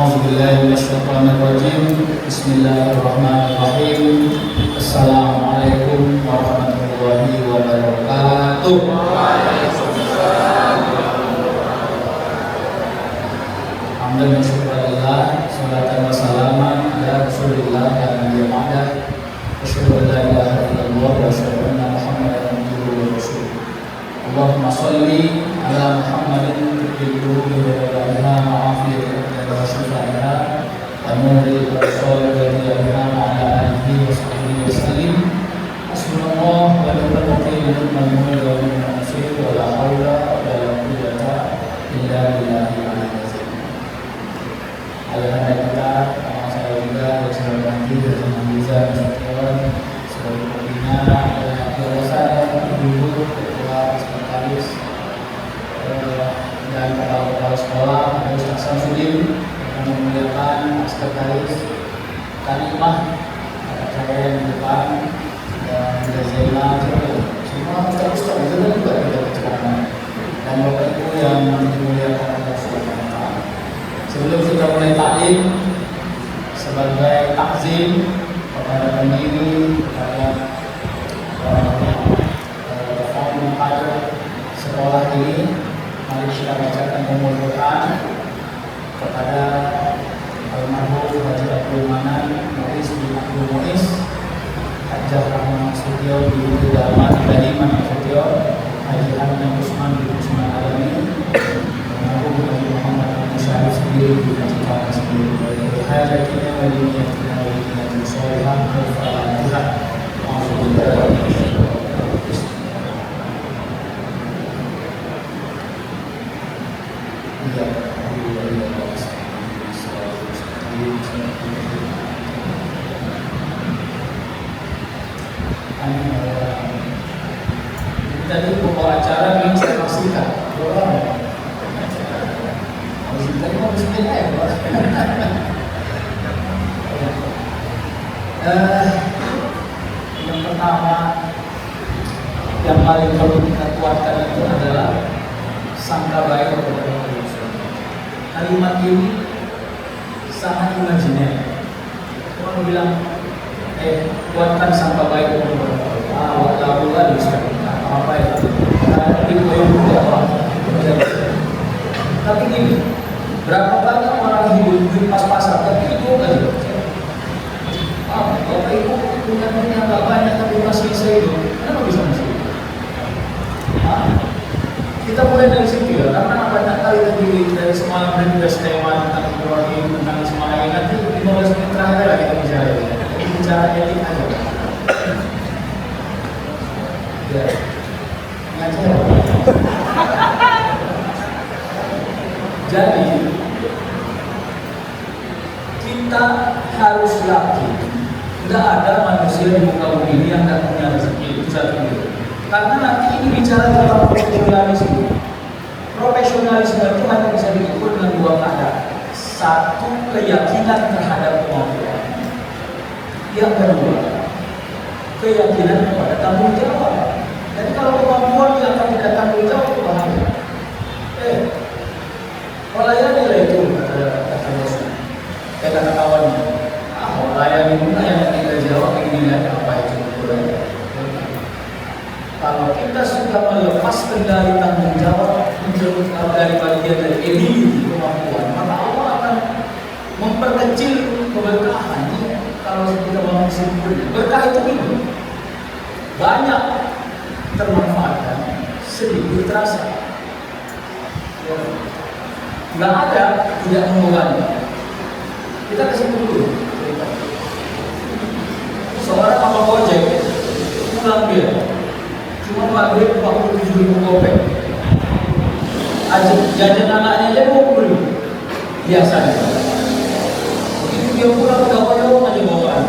A'udzubillahiminasyaitonirrajim. Bismillahirrahmanirrahim. Assalamualaikum warahmatullahi wabarakatuh. Alhamdulillah wa syukurillah, salatan wa salaman ala Rasulillah dan Nabi Muhammad. Asyhadu an la ilaha illallah wa asyhadu anna Muhammadan abduhu wa rasuluh. Allahumma shalli ala Muhammadin fil qulubi wa ala ma'afiyati wa shifaiha wa nuril absar wa ala alihi wa sahbihi wa sallim. Hasbunallah wa ni'mal wakeel, ni'mal mawla wa ni'mal nasir, wa la haula wa la quwwata illa billahil aliyyil azim. Ayahanda kita, nama saya juga Rasul Bangki dan Hamzah Setiawan sebagai pembina yayasan ibu ketua sekretaris dan kepala sekolah ada Ustaz Samsudin yang memuliakan sekretaris Kalimah saya yang di depan dan ada Zainal semua ustaz juga kita kecerahan dan Bapak Ibu yang dimuliakan Allah Subhanahu wa taala. Sebelum kita mulai taklim sebagai takzim kepada pendiri, kepada sekolah ini, mari kita bacakan umul Quran kepada almarhum Haji Abdul Manan Muiz bin Abdul Muiz, Hajjah Rahman Studio di Daman Daliman Studio, Haji Hamdan Usman bin Usman Alami, almarhum Haji Muhammad Musyarif sendiri di Kajikan sendiri. Hajatina wa niyatina wa niyatina sholihah al-Fatihah. Tadi pokok acara yang saya pastikan yang pertama yang paling perlu kita kuatkan itu adalah sangka baik kepada Allah. Kalimat ini sangat imajiner. Orang bilang kuatkan sangka baik kepada Allah. Allah bisa apa ya? Tapi gini, berapa banyak orang hidup pas-pasan tapi itu aja. Bapak Ibu punya dunia nggak banyak tapi masih bisa hidup. Kenapa bisa masih hidup? Kita mulai dari situ ya, karena banyak kali tadi dari semalam dan juga tema tentang Ibrahim, tentang Ismail. Nanti 15 menit terakhir lah kita bicara ya. Kita bicara etik aja. Ya, ngajar. Jadi kita harus yakin tidak ada manusia di muka bumi ini yang tidak punya rezeki, itu satu. Karena nanti ini bicara tentang profesionalisme. Profesionalisme itu hanya bisa diukur dengan dua keadaan. Satu, keyakinan terhadap kemampuan. Yang kedua, keyakinan kepada tanggung jawab. Jadi kalau kemampuan yang tidak tanggung jawab itu bahaya. Melayani itu kata bosnya, kata kawannya. Melayani bunga yang kita jawab ini apa itu? Kalau kita sudah melepas kendali tanggung jawab menjauh dari bagian dari ability kemampuan, maka Allah akan memperkecil keberkahan. Kalau kita mau simpulnya, berkah itu ini banyak termanfaatkan, sedikit terasa. Nggak ada tidak membebani. Kita kesimpul dulu. Seorang apa gojek pulang dia cuma maghrib 47.000 kopek. Jajan anaknya aja 20.000 biasanya. Begitu dia pulang udah koyong aja bawaan.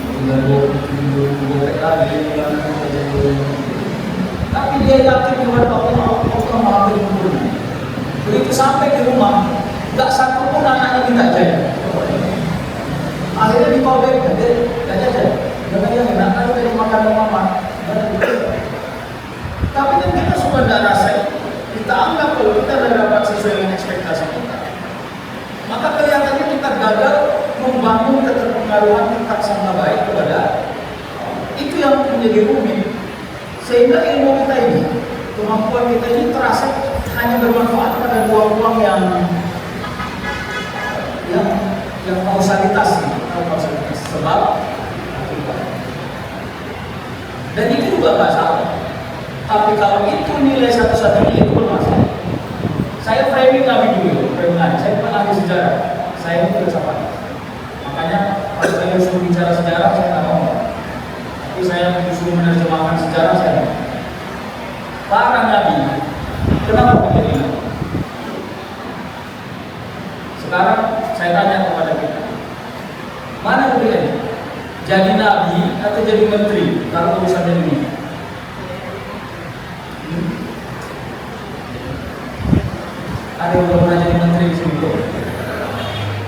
Tinggal 20.000 kopek lagi. Tapi dia yakin kepada Allah maafin umurnya. Begitu sampai di rumah, nggak satu pun anaknya minta jajan. Akhirnya dikobek, nggak jajan. Karena yang enak kan dari makan mama. Tapi kan kita suka nggak rasa. Kita anggap kalau kita sudah dapat sesuai dengan ekspektasi kita. berprasangka sangka baik kepada itu yang menjadi rumit, sehingga ilmu kita ini, kemampuan kita ini terasa hanya bermanfaat pada ruang-ruang yang kausalitas, sebab dan itu juga nggak salah. Tapi kalau itu nilai satu-satunya itu bermasalah. Saya framing kami dulu, saya bukan ahli sejarah, saya ini filsafat. Makanya kalau saya disuruh bicara sejarah saya nggak mau. Tapi saya disuruh menerjemahkan sejarah saya. Para nabi, kenapa menjadi nabi? Sekarang saya tanya kepada kita, mana lebih enak? Jadi nabi atau jadi menteri kalau urusannya ini? Ada yang belum pernah jadi menteri di sini?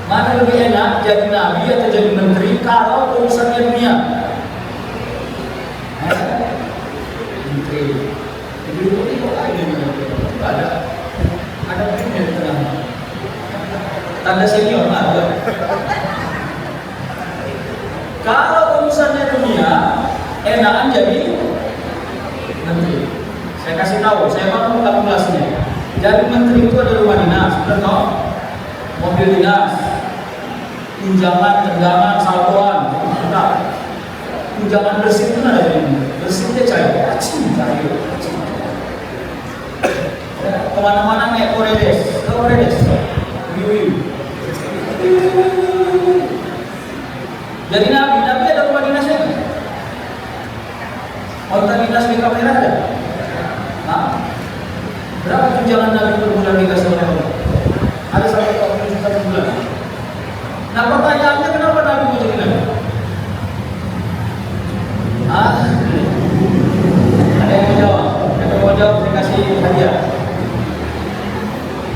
Mana lebih enak jadi nabi atau jadi menteri kalau urusannya dunia? Menteri. Jadi itu kok lagi ada mungkin di tengah. Tanda senior ada. Kalau urusannya dunia, enakan jadi menteri. Saya kasih tahu, saya mau kalkulasinya. Jadi menteri itu ada rumah dinas, benar toh? Mobil dinas, tunjangan, tendangan, saldoan, benar. Tunjangan bersih itu ada di bersihnya cair, cair. Kemana-mana naik Koredes, jadi nabi ada rumah dinasnya. Hotel dinas di kamera ada. Nah, berapa tunjangan nabi per bulan dikasih oleh Allah? Ada 1,40 juta per bulan. Nah pertanyaannya kenapa nabi mau jadi nabi? Ada yang mau jawab? Ada yang mau jawab? Saya kasih hadiah.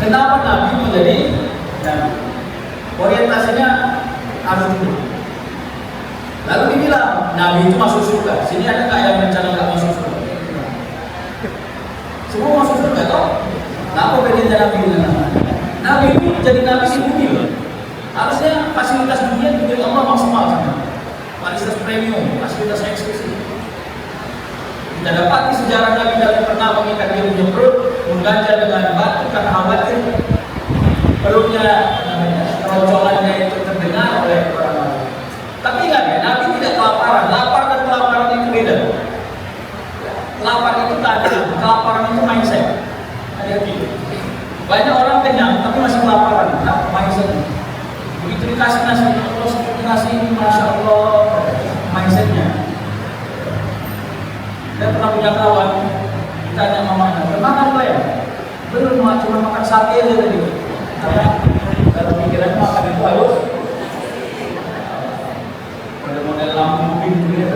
Kenapa nabi mau jadi nabi? Orientasinya harus dulu. Lalu dibilang, Nabi itu masuk surga. Sini ada nggak yang rencana nggak masuk surga? Semua masuk surga toh? Nah, apa bedanya Nabi dengan Nabi? Nabi itu jadi Nabi di bumi loh. Harusnya fasilitas dunia diberi Allah maksimal sama. Fasilitas premium, fasilitas eksklusif. Kita dapat di sejarah Nabi tidak pernah mengikat dia punya perut, mengganjal dengan batu karena khawatir perutnya keroncongannya itu terdengar oleh orang lain. Tapi ingat ya, Nabi tidak kelaparan. Lapar dan kelaparan itu beda. Lapar itu tak ada, kelaparan itu mindset. Hati-hati. Banyak orang kenyang tapi masih kelaparan. Nah, mindset. Begitu dikasih nasi, terus nasi ini masya Allah, mindsetnya. Saya pernah punya kawan, ditanya mamanya, "Kemana Pak ya?" "Belum, cuma makan sate aja tadi." Karena kalau pikirannya makan itu halus. Model lampu pintu ya.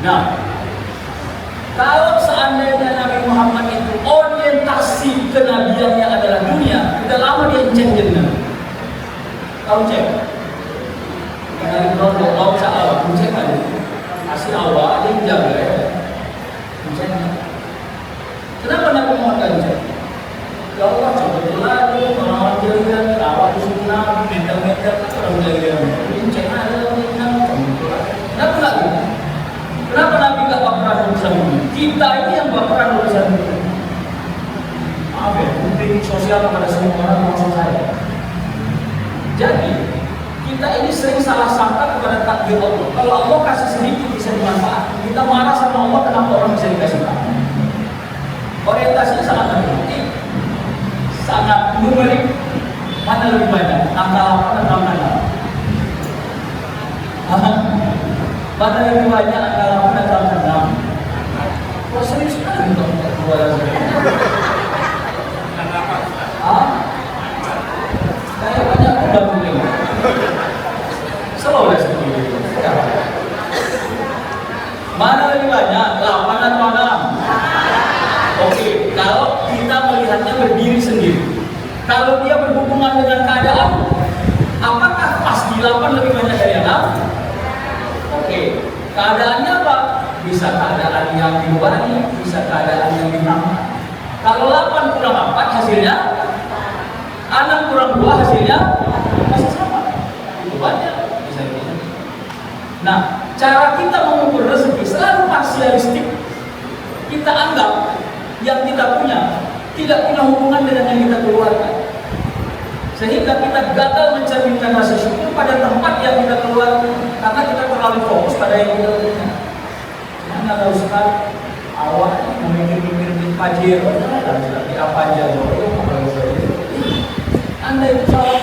Nah, kalau seandainya Nabi Muhammad itu orientasi kenabiannya adalah dunia, udah lama dia cek jadi nabi. Tahu cek? Dari kalau bisa awal, cek aja. Kasih awal, dia jaga ya. Cek. Kenapa Nabi Muhammad kan cek? Ya Allah, kebetulan orang-orang jeliran, awal di sunnah, mental-mental, orang jeliran. Cek aja. Kenapa lagi? Kenapa Nabi gak baperan urusan dunia? Kita ini yang baperan urusan dunia. Maaf ya, penting sosial kepada semua orang termasuk saya. Jadi, kita ini sering salah sangka kepada takdir Allah. Kalau Allah kasih sedikit bisa dimanfaatkan. Kita marah sama Allah, kenapa orang bisa dikasih banyak? Orientasinya sangat penting, sangat numerik. Mana lebih banyak? Angka 8 atau angka 6? Mana lebih banyak angka 8 atau angka 6? Kok serius sekali untuk dua Kayak banyak udah mungkin. Slow ya seperti itu. Mana lebih banyak? 8 atau 6? Oke, kalau kita melihatnya berdiri sendiri. Kalau dia berhubungan dengan keadaan, apakah pasti 8 lebih banyak dari 6? Oke, keadaannya apa? Bisa keadaan yang dibebani, bisa keadaan yang ditambah. Kalau 8 kurang 4 hasilnya 6 kurang 2 hasilnya masih sama. Itu banyak, bisa Nah, cara kita mengukur rezeki selalu parsialistik. Kita anggap yang kita punya tidak punya hubungan dengan yang kita keluarkan, sehingga kita gagal mencerminkan rasa syukur pada tempat yang kita keluarkan karena kita terlalu fokus pada yang kita punya. Mana kalau Ustaz awal memikir-mikir di Pajero dan di apa aja Anda itu salah.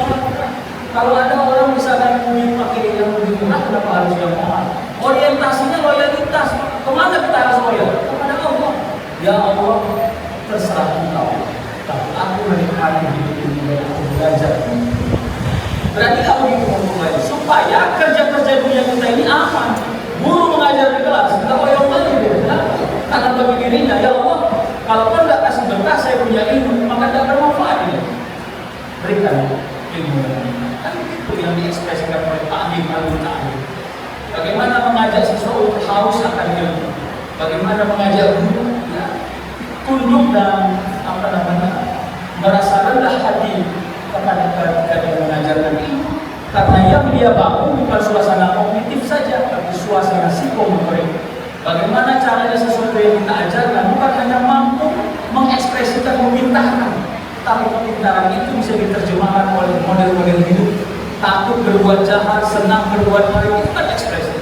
Kalau ada orang misalkan ingin pakai yang lebih murah, kenapa harus yang mahal? Orientasinya loyalitas. Kemana kita harus loyal? Kepada Allah. Ya Allah, terserah engkau. Tapi aku menikmati hidup ini dan aku belajar. Berarti kamu begitu memulai supaya kerja-kerja dunia kita ini aman. Guru mengajar di kelas, kita loyal lagi dia. Karena bagi dirinya, ya Allah, kalau kau tidak kasih berkah saya punya ilmu, maka tidak bermanfaat ini. Berikan ilmu. Kan itu yang diekspresikan oleh Ta'lim al-Ta'lim. Bagaimana mengajak siswa untuk haus akan ilmu? Bagaimana mengajak guru ya, tunduk dan merasa rendah hati ketika dia mengajarkan ilmu. Karena yang dia bangun bukan suasana kognitif saja, tapi suasana psikomotorik. Bagaimana caranya sesuatu yang kita ajarkan bukan hanya mampu mengekspresikan, memintahkan, tapi kepintaran itu bisa diterjemahkan oleh model-model hidup. Takut berbuat jahat, senang berbuat baik, itu kan ekspresi.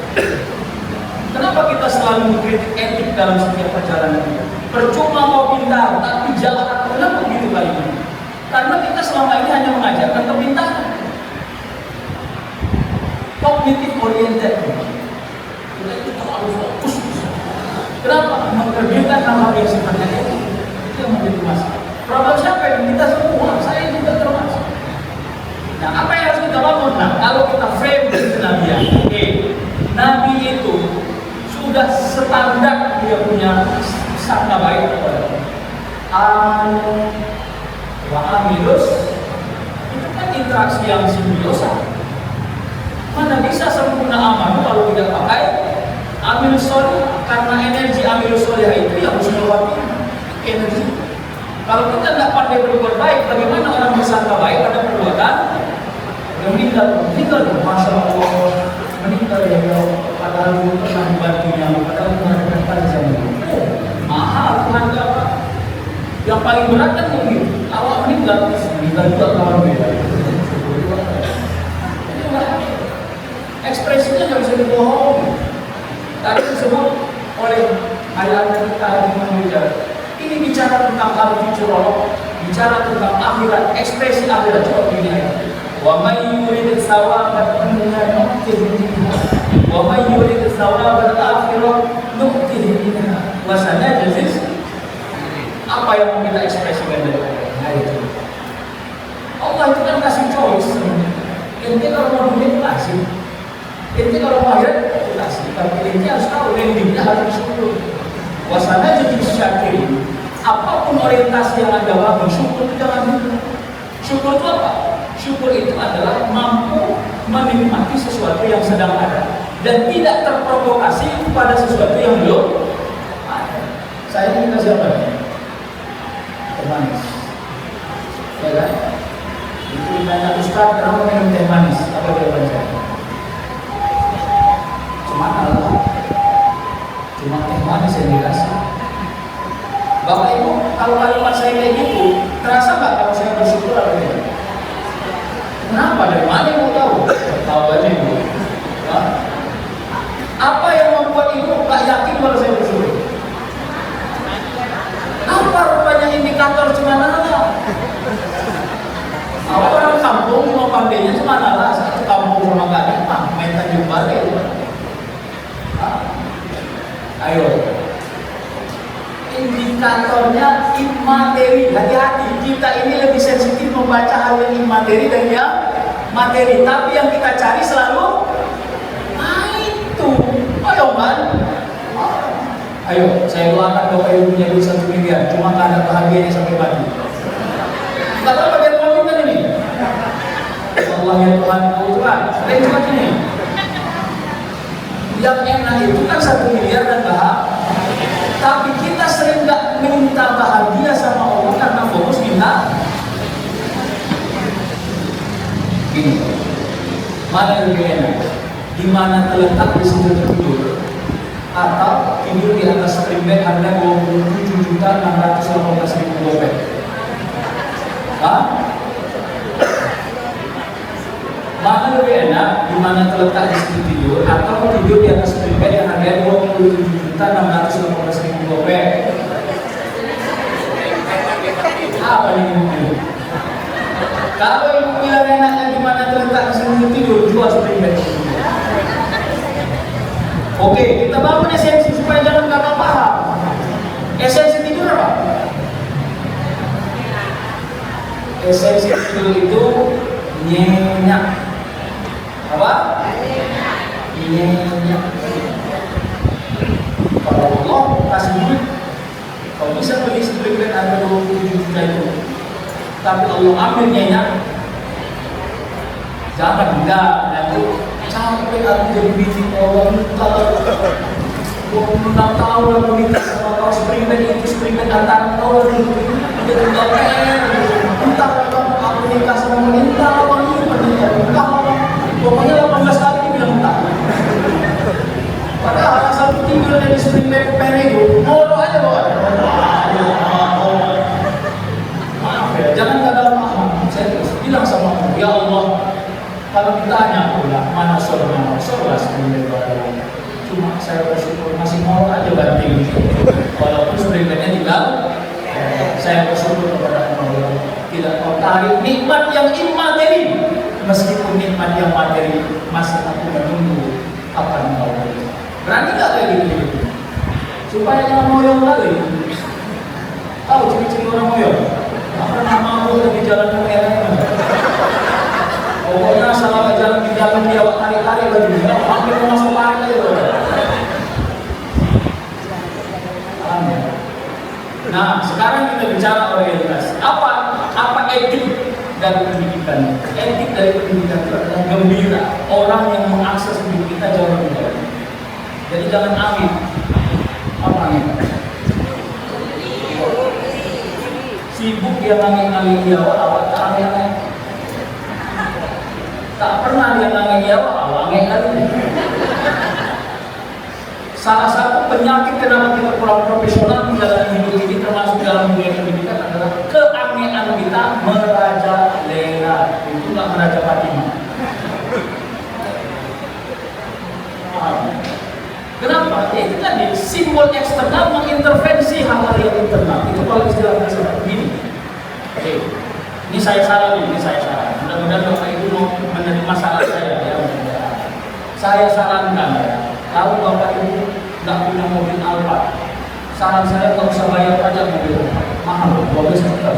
Kenapa kita selalu mengkritik etik dalam setiap perjalanan kita? Percuma mau pintar, tapi jahat. Kenapa begitu kalimat? Karena kita selama ini hanya mengajarkan kepintaran. Kognitif oriented. Kita itu terlalu fokus. Kenapa? Mengerjakan hal-hal yang sifatnya etik. Itu yang menjadi masalah. Problem siapa ini? Kita semua, saya juga termasuk. Nah, apa yang harus kita bangun? Nah, kalau kita frame dari kenabian, Nabi itu sudah standar dia punya sangka baik kepada Allah. Wa amilus itu kan interaksi yang simbiosa. Mana bisa sempurna amal kalau tidak pakai amilus soleh? Karena energi amilus soleh itu yang harus melewati energi. Kalau kita tidak pandai berbuat baik, bagaimana orang bersangka baik pada perbuatan yang meninggal, masya Allah, meninggal ya Allah, padahal belum pernah dibantunya, padahal Tuhan pada zaman itu mahal Tuhan apa? Yang paling berat kan mungkin awak meninggal juga kawan beda. Ekspresinya nggak bisa dibohongi. Tadi disebut oleh ayat kita di Manusia. Ini bicara tentang arti curolog, bicara tentang akhirat, ekspresi akhirat. Coba begini aja. Wa may yurid thawabad dunya nu'tihi minha wa may yurid thawabal akhirah nu'tihi minha wa sanajzis. Apa yang mau kita ekspresikan dari ayat itu? Allah itu kan kasih choice. Inti kalau mau dunia kasih, inti kalau mau akhirat kasih. Tapi inti harus tahu endingnya harus syukur. Wa sanajzis syakirin. Apapun orientasi yang Anda bangun, syukur itu jangan dulu. Syukur itu apa? Syukur itu adalah mampu menikmati sesuatu yang sedang ada dan tidak terprovokasi pada sesuatu yang belum ada. Saya minta siapa? Teh manis. Ya kan? Itu ditanya Ustaz, kenapa minum teh manis? Apa jawaban saya? Cuma Allah. Cuma teh manis yang dikasih. Bapak Ibu, kalau kalimat saya kayak gitu, terasa nggak kalau saya bersyukur atau tidak? Kenapa? Dari mana Ibu tahu? Tahu aja Ibu. Nah, apa yang membuat Ibu nggak yakin kalau saya bersyukur? Apa rupanya indikator cuma nala? Apa orang kampung mau pandainya cuma nala? Satu kampung sama kalian, main Tanjung Balai. Ayo. Indikatornya imateri. Hati-hati, kita ini lebih sensitif membaca hal yang imateri dan yang materi. Tapi yang kita cari selalu itu. Ayo man, ayo saya doakan Bapak Ibu punya duit 1 miliar, cuma karena bahagianya sampai mati. Gak apa-apa biar komitmen ini. Allah ya Tuhan, Tuhan, saya cuma gini. Yang enak itu kan 1 miliar dan bahagia. Tapi kita sering gak minta bahagia sama Allah karena fokus minta ini. Mana yang lebih enak? di mana terletak di situ tidur, atau tidur di atas spring bed harga 27.618.000 rupiah? Hah? Mana lebih enak, di mana terletak di situ tidur, atau tidur di atas spring bed yang harganya 27.618.000 rupiah? Apa yang ibu bilang? Kalau ibu bilang enaknya di mana terletak di situ tidur, jual spring bed. Oke, kita bangun esensi supaya jangan gagal paham. Esensi tidur apa? Esensi tidur itu nyenyak. Apa? Nyenyak. Kalau Allah kasih duit, kau bisa beli spring bed harga 27 juta itu, tapi Allah ambil nyenyak, jangan enggak. Nanti capek aku jadi biji orang minta 26 tahun aku minta sama kau spring bed itu, spring bed antara kau jadi enggak minta aku nikah sama minta apa ini minta pokoknya 18 kali dia bilang minta. Padahal asal tinggal di spring bed itu ngoro aja bawa. Maaf ya, jangan gagal paham. Saya terus bilang sama kamu, ya Allah, kalau ditanya pula mana surga spring bed baru. Cuma saya bersyukur masih mau aja banting. Walaupun spring bednya tinggal, saya bersyukur kepada Allah. Tidak mau tarik nikmat yang imateri, meskipun nikmat yang materi masih aku menunggu kapan kau beri. Berani gak kayak gitu? Supaya jangan moyong lagi. Tahu ciri-ciri orang moyong? Gak pernah mau di jalan merah. Pokoknya salah jalan di jalan dia tarik-tarik lagi. Hampir masuk tarik aja. Paham ya? Nah, sekarang kita bicara orientasi. Apa etik dari pendidikan? Etik dari pendidikan itu adalah gembira. Orang yang mengakses hidup kita jauh lebih baik. Jadi jangan amin. Apa amin? Sibuk dia nangis-nangis dia awal aneh-aneh. Tak pernah dia nangis dia awal aneh-aneh. Salah satu penyakit kenapa kita kurang profesional di dalam hidup ini, termasuk dalam dunia pendidikan, adalah keanehan kita merajalela. Itulah meraja Fatimah. Kenapa? Ya itu tadi, simbol eksternal mengintervensi hal-hal yang internal. Itu kalau istilahnya seperti ini. Oke, ini saya saran. Mudah-mudahan Bapak Ibu mau menerima saran saya. Ya. Saya sarankan ya, kalau Bapak Ibu nggak punya mobil Alphard, saran saya nggak usah bayar pajak mobil mahal, 12 juta.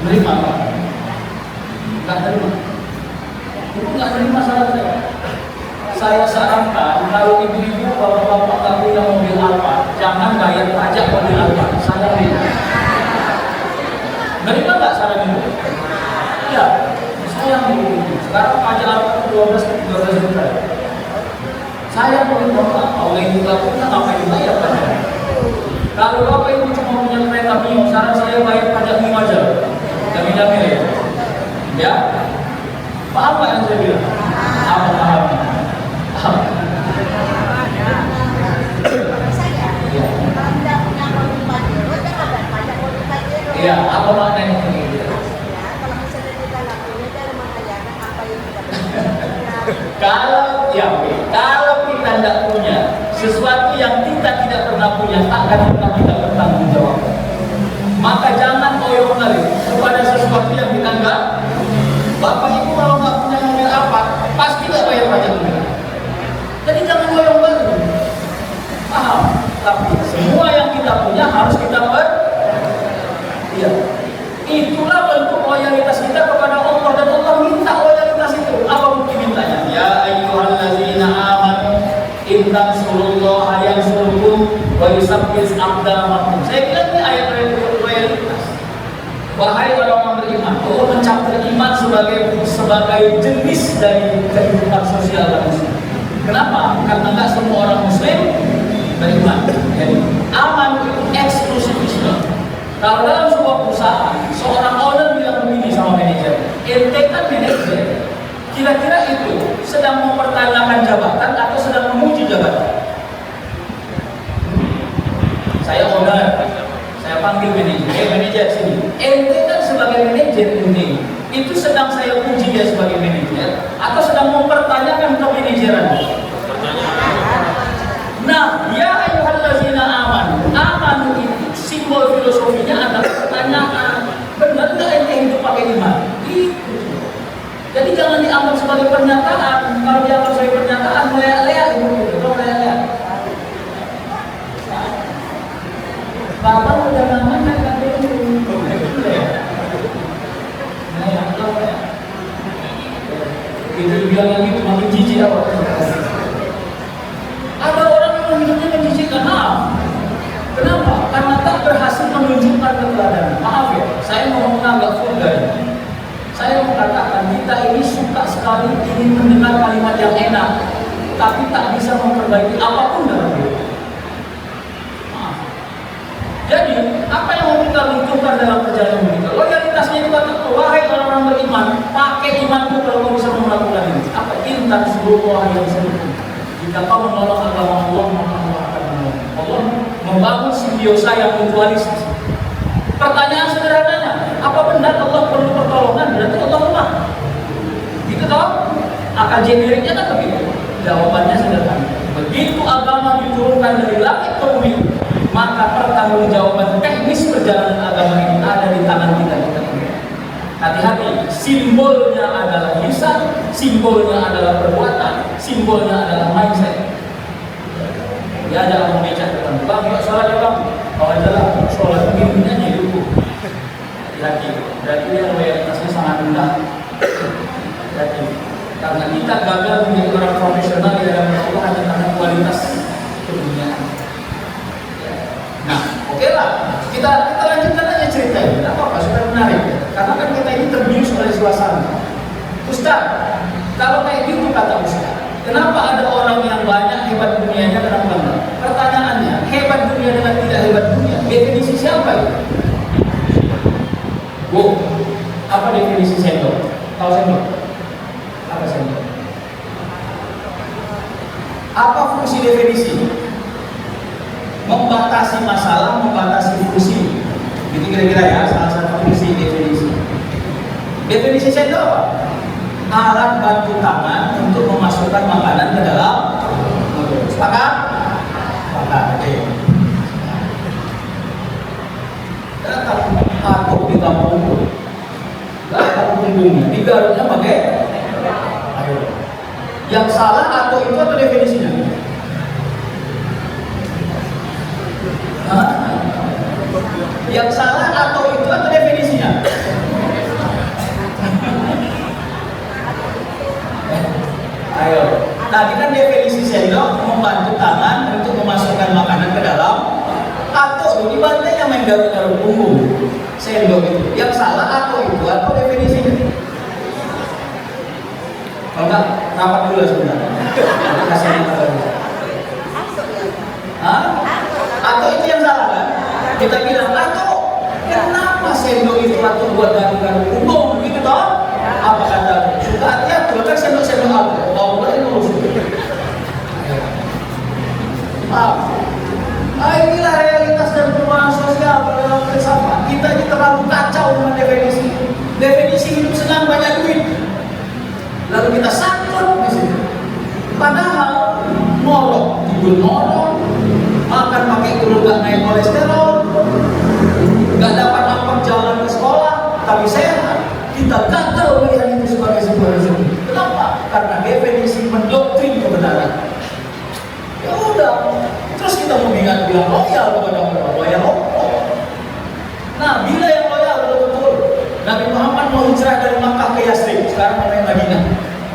Terima Pak? Nggak terima. Itu nggak terima saran saya. Saya sarankan kalau ibu-ibu, bapak-bapak nggak punya mobil Alphard, jangan bayar pajak mobil Alphard. Saya terima. Terima nggak saran itu? Ya, saya mau. Sekarang pajak Alphard 12 ke 13 juta. Saya mau bapak, kalau ibu nggak punya, ngapain bayar pajak? Kalau bapak ibu cuma punya kereta Mio, saran saya bayar pajak Mio aja. Jamin-jamin ya. Ya, paham nggak yang saya bilang? Paham. Iya, apa maknanya ini? Kalau kita tidak punya sesuatu yang kita tidak pernah punya, akan pernah kita bertanggung jawab. Maka jangan koyong lagi kepada sesuatu yang kita enggak. Bapak Ibu kalau nggak punya mobil apa, pasti nggak bayar pajak mobil. Jadi jangan koyong lagi. Paham? Tapi semua yang kita punya harus kita iya. Itulah bentuk loyalitas kita kepada Allah, dan Allah minta loyalitas itu. Apa bukti mintanya? Ya ayyuhallazina amanu in tansurullaha yansurkum wa yusabbit aqdamakum. Saya bilang ini ayat loyalitas. Wahai orang-orang beriman, Allah mencap iman sebagai jenis dari kehidupan sosial manusia. Kenapa? Karena nggak semua orang Muslim beriman. Jadi aman itu eksklusivisme. Kalau dalam sebuah perusahaan, seorang owner bilang begini sama manajer, ente kan manajer, kira-kira itu sedang mempertanyakan jabatan atau sedang memuji jabatan? Saya owner, saya panggil manajer, manajer sini. Ente kan sebagai manajer ini, itu sedang saya puji dia sebagai manajer atau sedang mempertanyakan kemanajeran? Nah, ya ayyuhallazina amanu itu simbol filosofinya adalah pertanyaan. Benar nggak ente hidup pakai iman? Gitu. Jadi jangan dianggap sebagai pernyataan. Kalau dianggap sebagai pernyataan, meleleh itu, meleleh. Bapak udah namanya kan itu. Nah, yang tahu ya. Itu bilang lagi makin jijik apa? Ada orang yang hidupnya menjijikkan. Kenapa? Karena tak berhasil menunjukkan keteladanan. Maaf ya, saya ngomong agak vulgar. Saya mengatakan kita ini suka sekali ingin mendengar kalimat yang enak, tapi tak bisa memperbaiki apapun dalam hidup. Jadi, apa yang mau kita butuhkan dalam perjalanan kita? Loyalitasnya itu kata, wahai orang-orang beriman, pakai imanmu kalau kau bisa melakukan ini. Apa? Intan seluruh yang seluruh. Jika kau menolong agama Allah, maka Allah akan menolong. Allah membangun simbiosa yang mutualistis. Pertanyaan sederhananya, apa benar Allah perlu pertolongan? Berarti Allah lemah. Gitu toh? Akal generiknya kan begitu. Jawabannya sederhana. Begitu agama diturunkan dari langit ke bumi, maka pertanggungjawaban teknis perjalanan agama ini ada di tangan kita. Hati-hati, simbolnya adalah lisan, simbolnya adalah perbuatan, simbolnya adalah mindset. Dia ada orang meja depan, bang, yuk sholat ya bang. Kalau adalah sholat begini aja dulu. Hati-hati, berarti dia loyalitasnya sangat rendah. Hati-hati, karena kita gagal menjadi orang profesional di dalam Allah hanya karena kualitas keduniaan. Nah, oke lah, kita lanjutkan aja cerita ini. Tidak apa-apa, sudah menarik. Karena kan kita ini terbius oleh suasana. Ustaz, kalau kayak gitu kata Ustaz, kenapa ada orang yang banyak hebat dunianya kenapa enggak? Pertanyaannya, hebat dunia dengan tidak hebat dunia, definisi siapa itu? Apa definisi sendok? Tahu sendok? Apa sendok? Apa fungsi definisi? Membatasi masalah, membatasi fungsi. Itu kira-kira ya, salah satu fungsi definisi. Definisi sendok apa? Alat bantu tangan untuk memasukkan makanan ke dalam mulut. Sepakat? Sepakat, oke. Datang aku di kampung, datang punggungnya, digaruknya pakai air. Yang salah atau itu atau definisinya? Yang salah atau itu atau definisinya? Ayo, tadi kan definisi sendok membantu tangan untuk memasukkan makanan ke dalam, atau di bantainya main garuk-garuk punggung. Sendok itu. Yang salah atau itu atau definisinya? Kalau enggak, rapat dulu sebentar. Kasih yang atau itu yang salah kan? Kita bilang, atau kenapa sendok itu atau buat garuk-garuk punggung gitu toh? Apa kata? Suka hati-hati, kan sendok-sendok apa? Oh, boleh lurus. Inilah realitas dan perubahan sosial dalam filsafat. Kita ini terlalu kacau dengan definisi. Definisi hidup senang banyak duit. Lalu kita sangkut di sini. Padahal morok, tidur morok, makan pakai telur gak naik kolesterol, gak dapat angkot jalan ke sekolah, tapi sehat. Kita gagal melihat itu sebagai sebuah rezeki. Kenapa? Karena definisi mendoktrin kebenaran. Ya udah, terus kita mengingat bilang loyal kepada Allah, loyal Allah. Nah, bila yang loyal betul-betul, Nabi Muhammad mau hijrah dari Makkah ke Yasrib, sekarang namanya Madinah.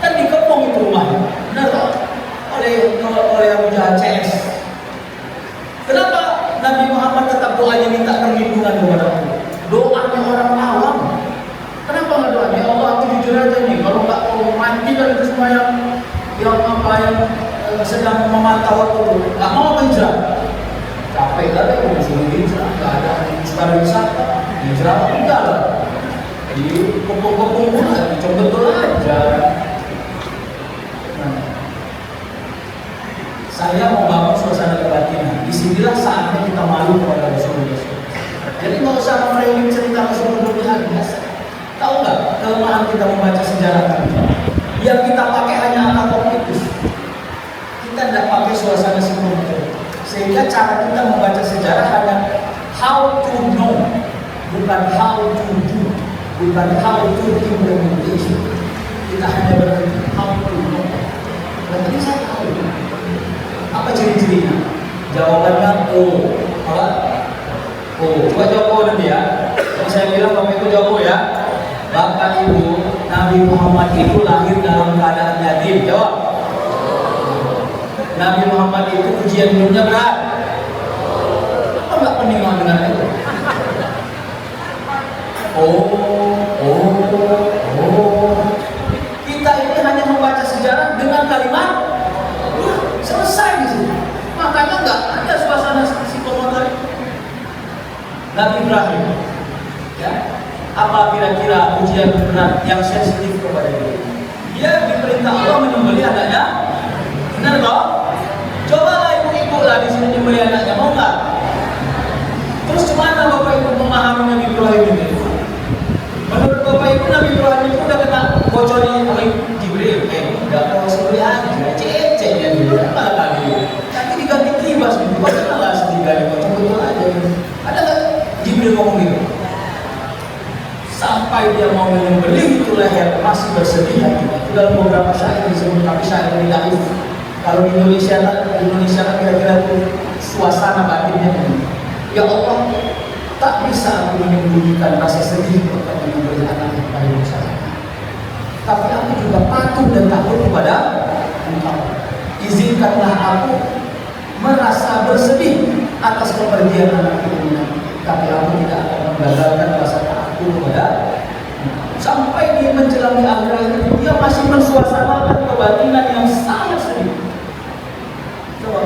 Kan dikepung itu rumahnya, benar tak? Oleh Abu Jahal CS. Kenapa Nabi Muhammad tetap doanya minta perlindungan kepada Allah? Doanya orang awam. Kenapa nggak doa? Ya Allah, aku jujur aja nih, kalau nggak mau mati dan itu semua yang sedang memantau aku, nggak mau hijrah. Capek kan ya, disuruh hijrah, nggak ada suara wisata, hijrah enggak lah. Di kepung-kepung pula, dicoba betul aja. Saya mau bangun suasana kebatinan. Disinilah saatnya kita malu kepada Rasulullah. Jadi nggak usah memframing cerita Rasulullah biasa. Tahu nggak kelemahan kita membaca sejarah kita? Yang kita pakai hanya anatomikus. Kita tidak pakai suasana psikologi. Sehingga cara kita membaca sejarah hanya how to know, bukan how to do, bukan how to implementation. Kita hanya berarti how to know. Berarti saya tahu. Apa ciri-cirinya? Jawabannya O. Apa? O. Coba jawab O nanti ya. Kalau saya bilang Bapak Ibu jawab O ya. Bapak Ibu, Nabi Muhammad itu lahir dalam keadaan yatim. Jawab. Nabi Muhammad itu ujian hidupnya berat. Apa nggak penting mau dengar itu? Kita ini hanya membaca sejarah dengan kalimat selesai di sini. Makanya nggak ada suasana psikomotor. Nabi Ibrahim, ya, apa kira-kira ujian berat yang sensitif kepada dia? Dia diperintah Allah menyembelih anaknya. Benar toh? Cobalah ibu-ibu lah di sini menyembelih anaknya, mau nggak? Terus gimana Bapak Ibu memahami Nabi Ibrahim ini? Menurut Bapak Ibu Nabi Ibrahim itu udah kena bocorin oleh Jibril. Udah kalau sembelih aja, cece-cece dia malah kali. Nanti diganti kibas gitu, malah sedikit betul aja. Ada nggak Jibril ngomong gitu? Sampai dia mau menyembelih itu leher masih bersedih hati. Dalam beberapa syair disebut, tapi syair ini daif. Kalau di Indonesia kira-kira itu suasana batinnya ini. Ya Allah, tak bisa aku menyembunyikan rasa sedih kepada menyembelih anak yang paling besar. Tapi aku juga patuh dan takut kepada Engkau. Izinkanlah aku merasa bersedih atas kepergian anak ini. Tapi aku tidak akan menggagalkan rasa takut kepada sampai dia menjelami akhirat itu dia masih mensuasanakan kebatinan yang sangat sedih. Coba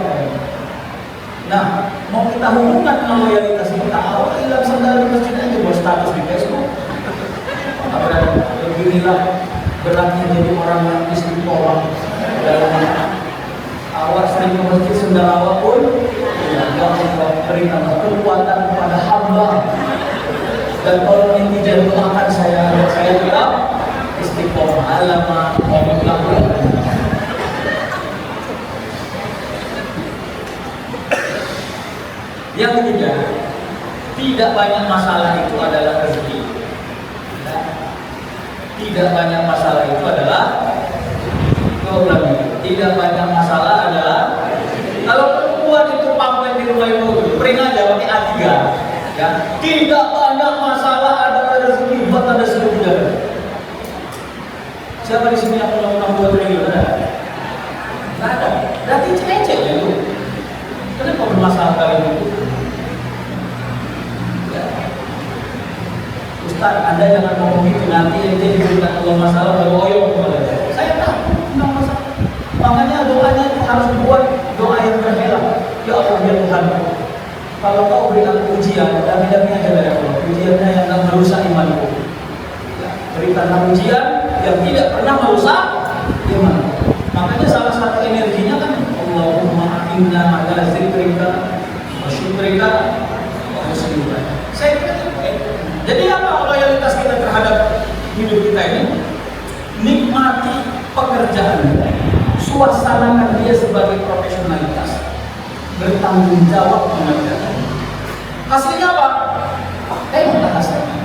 nah, mau kita hubungkan dengan loyalitas kita, awal hilang sandal di masjid aja buat status di Facebook. Beginilah beratnya jadi orang yang istiqomah dalam awal sering ke masjid sendal awal pun berikan kekuatan kepada hamba. Dan kalau ini jadi doakan saya tetap istiqomah alama wa Yang ketiga, tidak banyak masalah itu adalah rezeki. Tidak banyak masalah itu adalah problem. Tidak banyak masalah adalah kalau perempuan itu pamit di rumah ibu, beri aja pakai A3. Ya, tidak banyak masalah adalah rezeki buat Anda sendiri jaga. Siapa di sini yang punya 2 triliun ada? Tidak ada. Berarti cecek ya itu. Kenapa bermasalah kalian itu? Ya. Ustaz, Anda jangan ngomong gitu, nanti ente diberikan Allah masalah baru oyong kepada saya. Saya tahu, tidak masalah. Makanya doanya itu harus buat doa yang berbeda. Ya Allah, ya Tuhan, kalau kau berikan ujian, dami-dami aja dari Allah. Ujiannya yang tidak merusak imanku. Ya, berikanlah ujian yang tidak pernah merusak iman. Makanya salah satu energinya kan Allahumma inna ala zikrika wa syukrika wa husni ibadah. Saya kira jadi apa loyalitas kita terhadap hidup kita ini? Nikmati pekerjaan kita, suasanakan dia sebagai profesionalitas, bertanggung jawab mengerjakan. Hasilnya apa? Tengoklah hasilnya.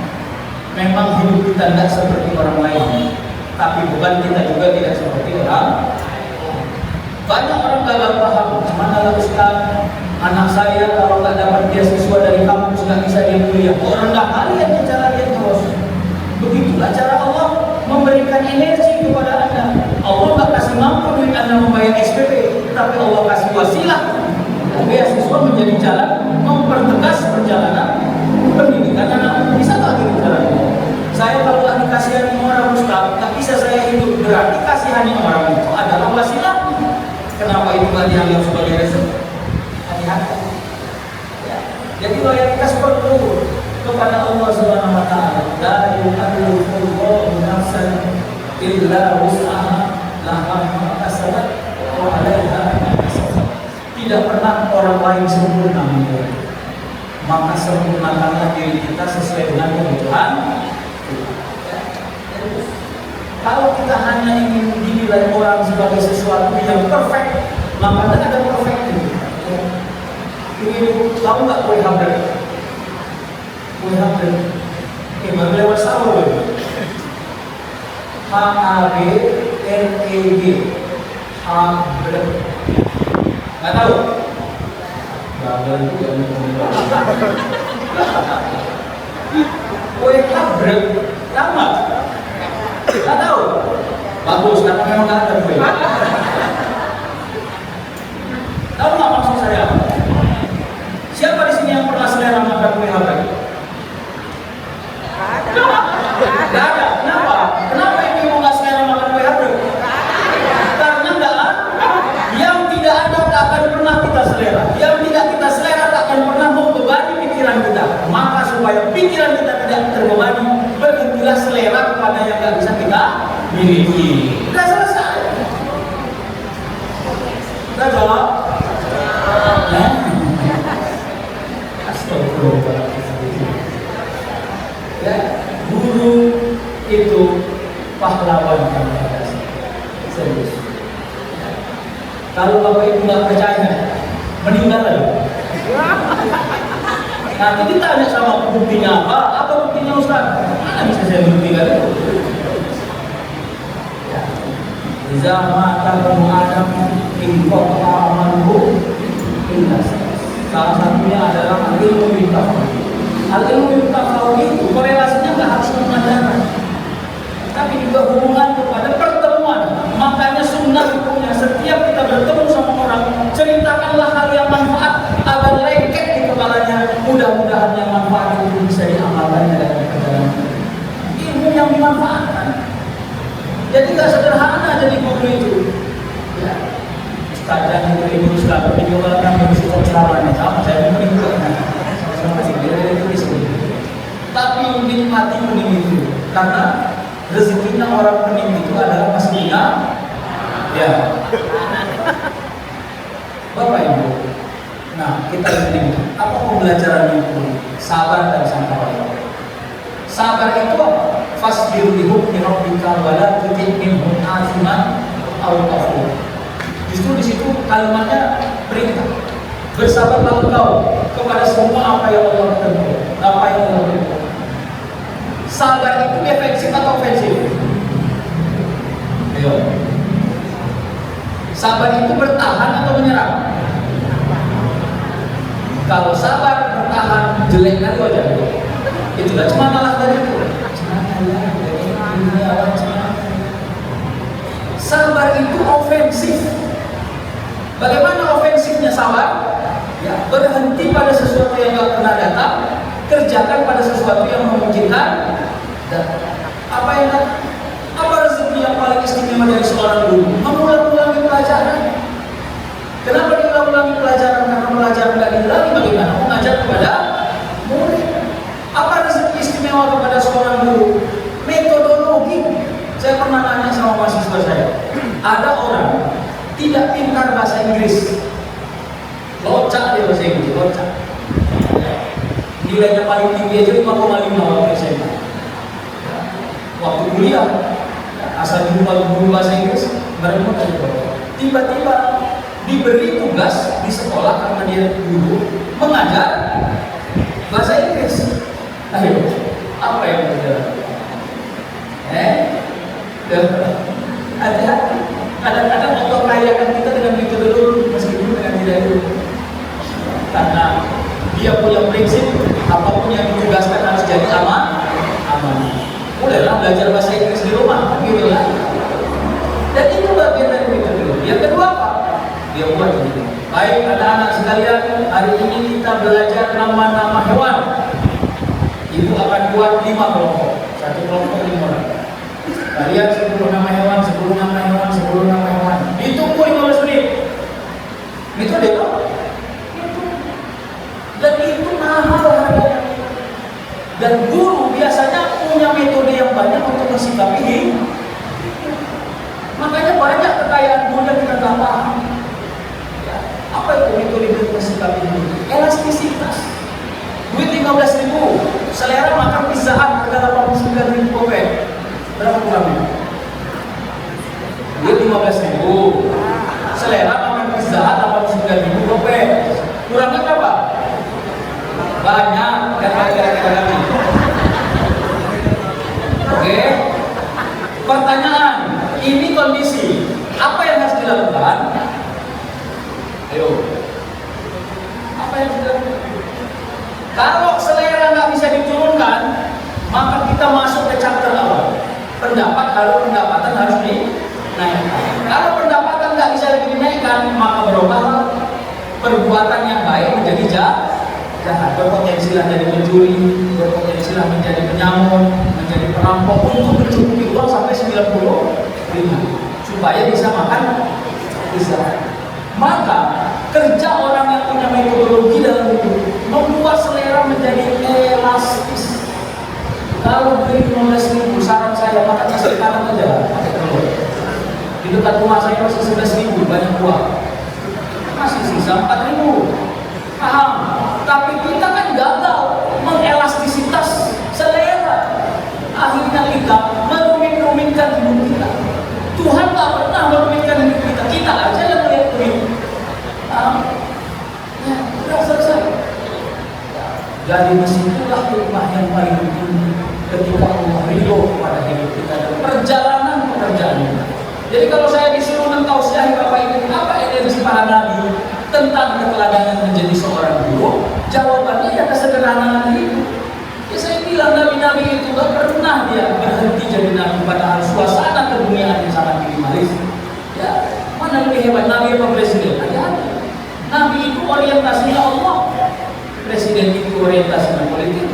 Memang hidup kita tidak seperti orang lain, tapi bukan kita juga tidak seperti orang. Banyak orang gagal paham. Mana lah Ustaz, anak saya kalau nggak dapat beasiswa dari kampus nggak bisa dia kuliah. Rendah kali aja cara dia terus. Begitulah cara Allah memberikan energi kepada Anda. Allah nggak kasih mampu duit Anda membayar SPP, tapi Allah kasih wasilah beasiswa menjadi jalan mempertegas perjalanan pendidikan anak. Bisa tak gitu caranya? Saya kalau nggak dikasihani orang Ustaz, nggak bisa saya hidup. Berarti kasihani orang itu adalah wasilah. Kenapa itu nggak dianggap sebagai rezeki? Hati-hati. Ya. Jadi loyalitas perlu kepada Allah Subhanahu Wa Taala. La yukallifu nafsan illa wus'aha laha ma kasabat wa 'alaiha ma kasabat. Tidak pernah orang lain sempurna menurut. Maka sempurnakanlah diri kita sesuai dengan kebutuhan. Kalau kita hanya ingin dinilai orang sebagai sesuatu yang perfect, maka tidak ada perfect itu. Ini tahu nggak kue hamburger? Kue hamburger. Oke, baru lewat sahur. HABREG. Hamburger. Nggak tahu? Gagal juga nih. Kue hamburger, tahu nggak? Nggak tahu? Bagus, karena memang nggak ada kue. Tahu nggak maksud saya? Siapa di sini yang pernah selera makan kue hamburger? Nggak ada. Kenapa? Kenapa ibu nggak selera makan kue hamburger? Karena nggak ada. Yang tidak ada tak akan pernah kita selera. Yang tidak kita selera tak akan pernah membebani pikiran kita. Maka supaya pikiran kita tidak terbebani, berhentilah selera kepada yang nggak bisa kita miliki. Udah selesai. Udah jawab? Ya, guru itu pahlawan kami. Serius. Kalau Bapak Ibu nggak percaya, meninggal lagi. Nanti ditanya sama buktinya apa buktinya Ustaz? Mana bisa saya buktikan itu? Iza mata banu Adam inqata amaluhu illa salah satunya adalah al-ilmu bil tafawud. Al-ilmu bil tafawud itu korelasinya nggak harus mengajarkan, tapi juga hubungan kepada pertemuan. Makanya sunnah hukumnya setiap kita bertemu sama orang, ceritakanlah hal yang manfaat agar lengket di kepalanya. Mudah-mudahan yang manfaat itu bisa diamalkan dalam perjalanan ilmu yang dimanfaatkan. Jadi nggak sederhana jadi guru itu. Ya. Ustazah itu ibu Ustaz, tapi juga kan berusaha ceramahnya sama saya meninggalkan. Sama sih dia itu di sini. Tapi nikmati pening itu, karena rezekinya orang pening itu adalah pastinya. Ya. Bapak Ibu. Nah, kita ini apa pembelajaran itu? Sabar dan sabar. Sabar itu apa? Fasbir li hukmi rabbika wa la tuti' minhum aziman aw kafur. Justru di situ kalimatnya perintah. Bersabarlah engkau kepada semua apa yang Allah tentukan, apa yang Allah tentukan. Sabar itu defensif atau ofensif? Ayo. Sabar itu bertahan atau menyerang? Kalau sabar bertahan, jelek kali wajah. Itulah cuma kalah dari itu. Sabar itu ofensif. Bagaimana ofensifnya sabar? Ya, berhenti pada sesuatu yang tidak pernah datang, kerjakan pada sesuatu yang memungkinkan. Dan apa yang apa rezeki yang paling istimewa dari seorang guru? Mengulang-ulangi pelajaran. Kenapa diulang-ulangi pelajaran? Karena pelajaran tidak diulangi, bagaimana mengajar kepada murid. Apa rezeki istimewa kepada seorang guru? Metodologi. Saya pernah nanya sama mahasiswa saya, ada orang tidak pintar bahasa Inggris, locak dia bahasa Inggris, locak. Nilainya paling tinggi aja 5,5 waktu SMA. Waktu kuliah, asal guru bahasa Inggris, mereka tiba-tiba diberi tugas di sekolah karena dia guru mengajar bahasa Inggris. Ayo, apa yang terjadi? Hati-hati. Kadang-kadang Allah kayakan kita dengan metodologi meskipun dengan tidak dulu. Karena dia punya prinsip apapun yang ditugaskan harus jadi aman. Mulailah belajar bahasa Inggris di rumah, gitu lah. Dan itu bagian dari metodologi. Yang kedua apa? Dia buat ini. Baik anak-anak sekalian, hari ini kita belajar nama-nama hewan. Ibu akan buat 5 kelompok. Satu kelompok 5 orang. Kalian 10 nama hewan, 10 nama hewan, 10 nama hewan. Ditunggu 15 menit. Itu dia kok. Dan itu mahal harganya. Dan guru biasanya punya metode yang banyak untuk mensikapi hidup. Makanya banyak kekayaan guru yang kita nggak paham. Ya. Apa itu selera makan pizza 89.000 rupiah. Kurangnya berapa? Banyak dan lagi. Oke. Pertanyaan, ini kondisi. Apa yang harus dilakukan? Ayo. Apa yang harus dilakukan? Kalau selera nggak bisa diturunkan, maka kita masuk ke chapter awal. Pendapatan harus dinaikkan. Kalau pendapatan nggak bisa lagi dinaikkan, maka berubah perbuatan yang baik menjadi jahat. Berpotensi menjadi pencuri, berpotensi menjadi penyamun, menjadi perampok untuk mencukupi uang sampai 95 supaya bisa makan bisa. Maka kerja orang yang punya metodologi dalam hidup membuat selera menjadi elastis. Kalau beli 15.000, saran saya makan nasi kanan aja, pakai telur. Di dekat rumah saya masih 11.000, banyak uang. Masih sisa 4.000. Paham? Tapi kita kan gagal mengelastisitas selera. Akhirnya kita merumit-rumitkan hidup kita. Tuhan tak pernah merumitkan hidup kita. Kita aja yang melihat rumit. Ya, sudah selesai. Jadi disitulah hikmah yang paling tinggi ketika Allah ridho kepada hidup kita dan perjalanan pekerjaan kita. Jadi kalau saya disuruh mentausiahi Bapak Ibu, apa energi para nabi tentang keteladanan menjadi seorang guru? Jawabannya ya kesederhanaan hidup. Ya saya bilang nabi-nabi itu gak pernah dia berhenti jadi nabi, padahal suasana keduniaan yang sangat minimalis. Ya, mana lebih hebat, nabi apa presiden? Hati-hati. Nabi itu orientasinya Allah, presiden itu orientasinya politik.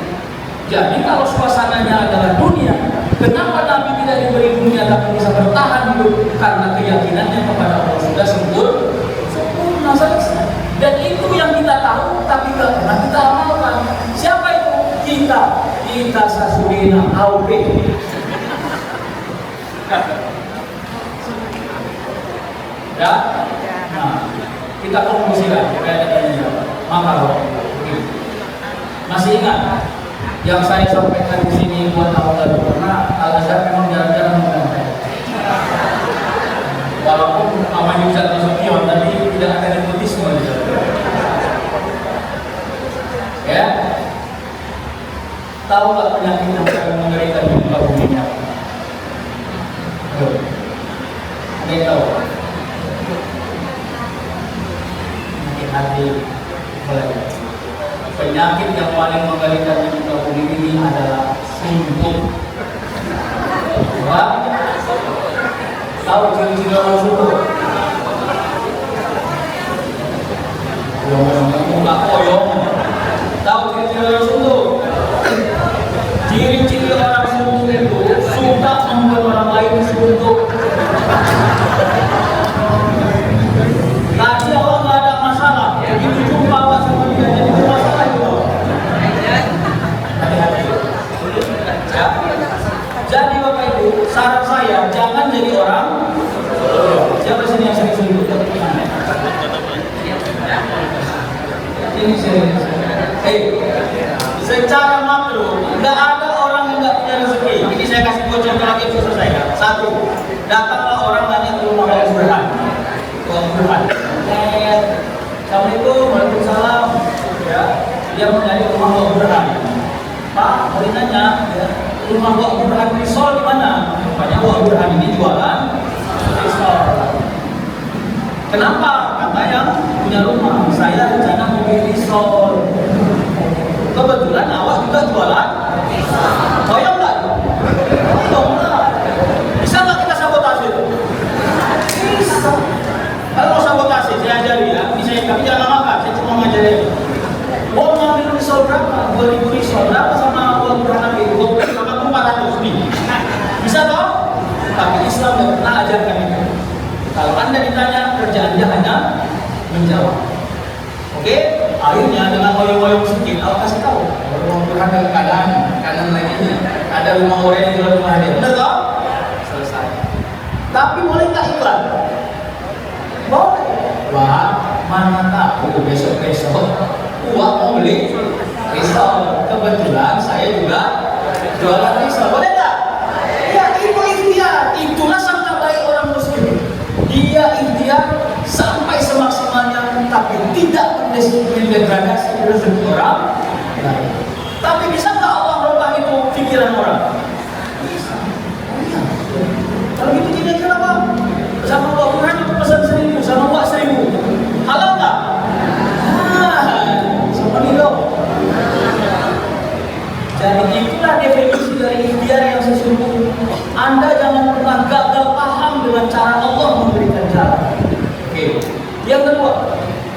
Jadi kalau suasananya adalah dunia, kenapa Nabi tidak diberi dunia tapi bisa bertahan hidup? Karena keyakinannya kepada Allah sudah sempurna selesai. Dan itu yang kita tahu tapi tidak pernah kita amalkan. Siapa itu? Kita Sasurina AUP. Ya? Nah, kita konklusikan maka masih ingat yang saya sampaikan di sini buat awal karena Al-Azhar memang jarang-jarang menyampaikan. Walaupun Ahmad Yusuf Nasution tadi tidak ada nepotisme di sana. Ya, tahu nggak penyakit yang paling mengerikan di muka bumi ini? Ada yang tahu? Penyakit hati. Penyakit yang paling mengerikan di muka bumi ini adalah suntuk. Tahu ciri-ciri orang suntuk? Nggak koyong. Tahu ciri-ciri orang suntuk? Ciri-ciri orang suntuk itu suka membuat orang lain suntuk. Tadi awal nggak ada masalah, begitu jumpa awal sama dia jadi masalah gitu. Hati-hati. Ya. Jadi Bapak Ibu, saran saya jangan jadi orang. Siapa sini yang sering suntuk? Ini serius. Secara makro, nggak ada orang yang nggak punya rezeki. Ini saya kasih contoh lagi untuk saya. Satu, datanglah orang nanya ke rumah Wali Burhan. Assalamualaikum, waalaikumsalam. Ya, dia mau nyari rumah Wali Burhan. Pak, boleh nanya, ya, rumah Wali Burhan risol di mana? Rupanya Wali Burhan ini jualan risol. Kenapa? Kata yang punya rumah, saya rencana mau beli risol. Kebetulan awak juga jualan koyong nggak? Koyong lah. Bisa nggak kita sabotase? Bisa. Kalau mau sabotase, saya ajari ya. Ini saya, tapi jangan makan, saya cuma ngajarin. Mau ngambil risol berapa? 2.000 risol. Berapa sama uang berapa itu? 400 nih. Bisa toh? Tapi Islam nggak pernah ajarkan itu. Kalau Anda ditanya, kerjaannya hanya menjawab. Oke? Akhirnya dengan oyong-oyong sedikit, aku kasih tahu. Rumah Tuhan dari kanan lagi ada rumah orang yang jual rumah dia. Benar toh? Selesai. Tapi boleh nggak iklan? Boleh. Wah, mana tahu besok-besok uang mau beli risol. Kebetulan saya juga jualan risol. Boleh nggak? Ya, itu ikhtiar. Itulah sangka baik orang muslim. Dia ikhtiar sampai semaksimalnya, tapi tidak mendegradasi rezeki orang lain. Tapi bisa nggak Allah merubah itu pikiran orang? Bisa. Oh iya. Kalau gitu kira-kira apa? Sama Pak Quran aku pesan 1000, sama Pak 1000. Halal nggak? Sama nih dong. Jadi itulah definisi dari ikhtiar yang sesungguhnya. Anda jangan pernah gagal paham dengan cara Allah memberikan jalan. Oke. Yang kedua,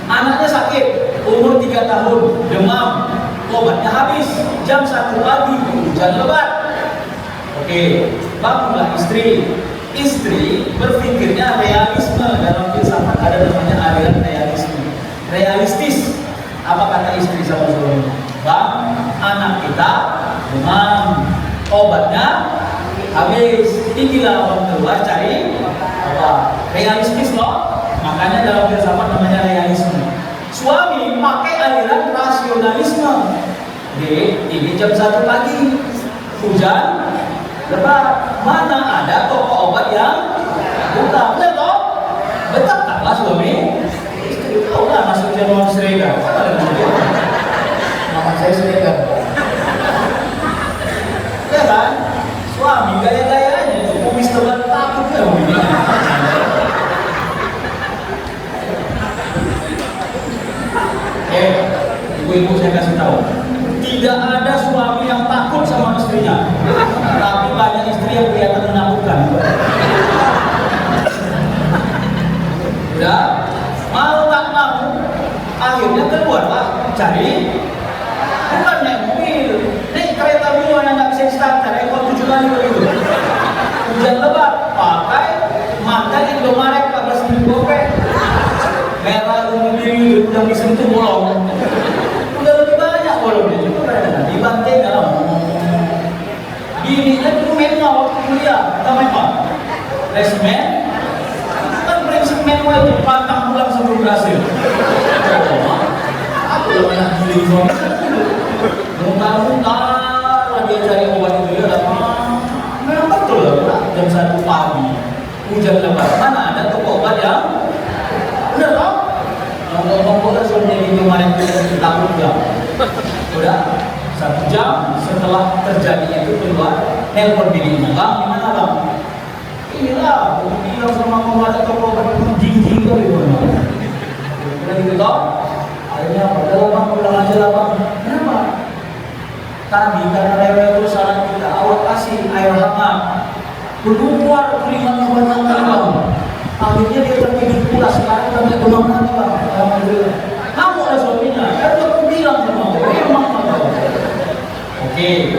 anaknya sakit, umur 3 tahun, demam, obatnya habis, jam 1 pagi, hujan lebat. Oke, bangunlah istri. Istri berpikirnya realisme, dalam filsafat ada namanya aliran realisme. Realistis. Apa kata istri sama suaminya? Bang, anak kita demam, obatnya habis, inilah abang keluar cari apa? Realistis loh. Makanya dalam filsafat namanya realisme. Suami pakai aliran rasionalisme. Ini jam 1 pagi, hujan lebat, mana ada toko obat yang buka? Betul toh? Betul taklah suami. Istri tahu lah masuk jalan serega. Nama saya serega. Ya kan? Suami gaya-gayanya kumis tebal takut ya begini. Ibu-ibu saya kasih tahu, tidak ada suami yang takut sama istrinya, tapi banyak istri yang kelihatan menakutkan. Udah, mau tak mau, akhirnya keluarlah cari, bukan naik mobil, naik kereta dulu yang nggak bisa starter, ekor 7 kali begitu. Hujan lebat, pakai mantan Indomaret 14.000 gopek, merah ungu biru udah disentuh bolong. Dibantai dalam bininya itu menwa waktu kuliah namanya apa? Resmen kan prinsip menwa itu pantang pulang sebelum berhasil. Aku udah banyak giling suami mutar-mutar dia cari obat itu ya datang memang betul lah jam 1 pagi hujan lebat, mana ada toko obat yang bener tau? Ngomong-ngomong suaminya di kemarin takut gak? Udah 1 jam setelah terjadinya itu keluar nelpon bininya, bang gimana bang? Inilah aku bilang sama kamu ada toko obat jing-jing kali bang. Udah gitu toh? Akhirnya padahal bang pulang aja lah bang. Kenapa? Tadi karena rewel itu saran kita awak kasih air hangat keluar keringatnya banyak kali bang. Akhirnya dia tertidur pula, sekarang udah mulai demam lagi bang. Alhamdulillah. Kamu ada suaminya, kan aku bilang sama kamu, memang tahu. Oke,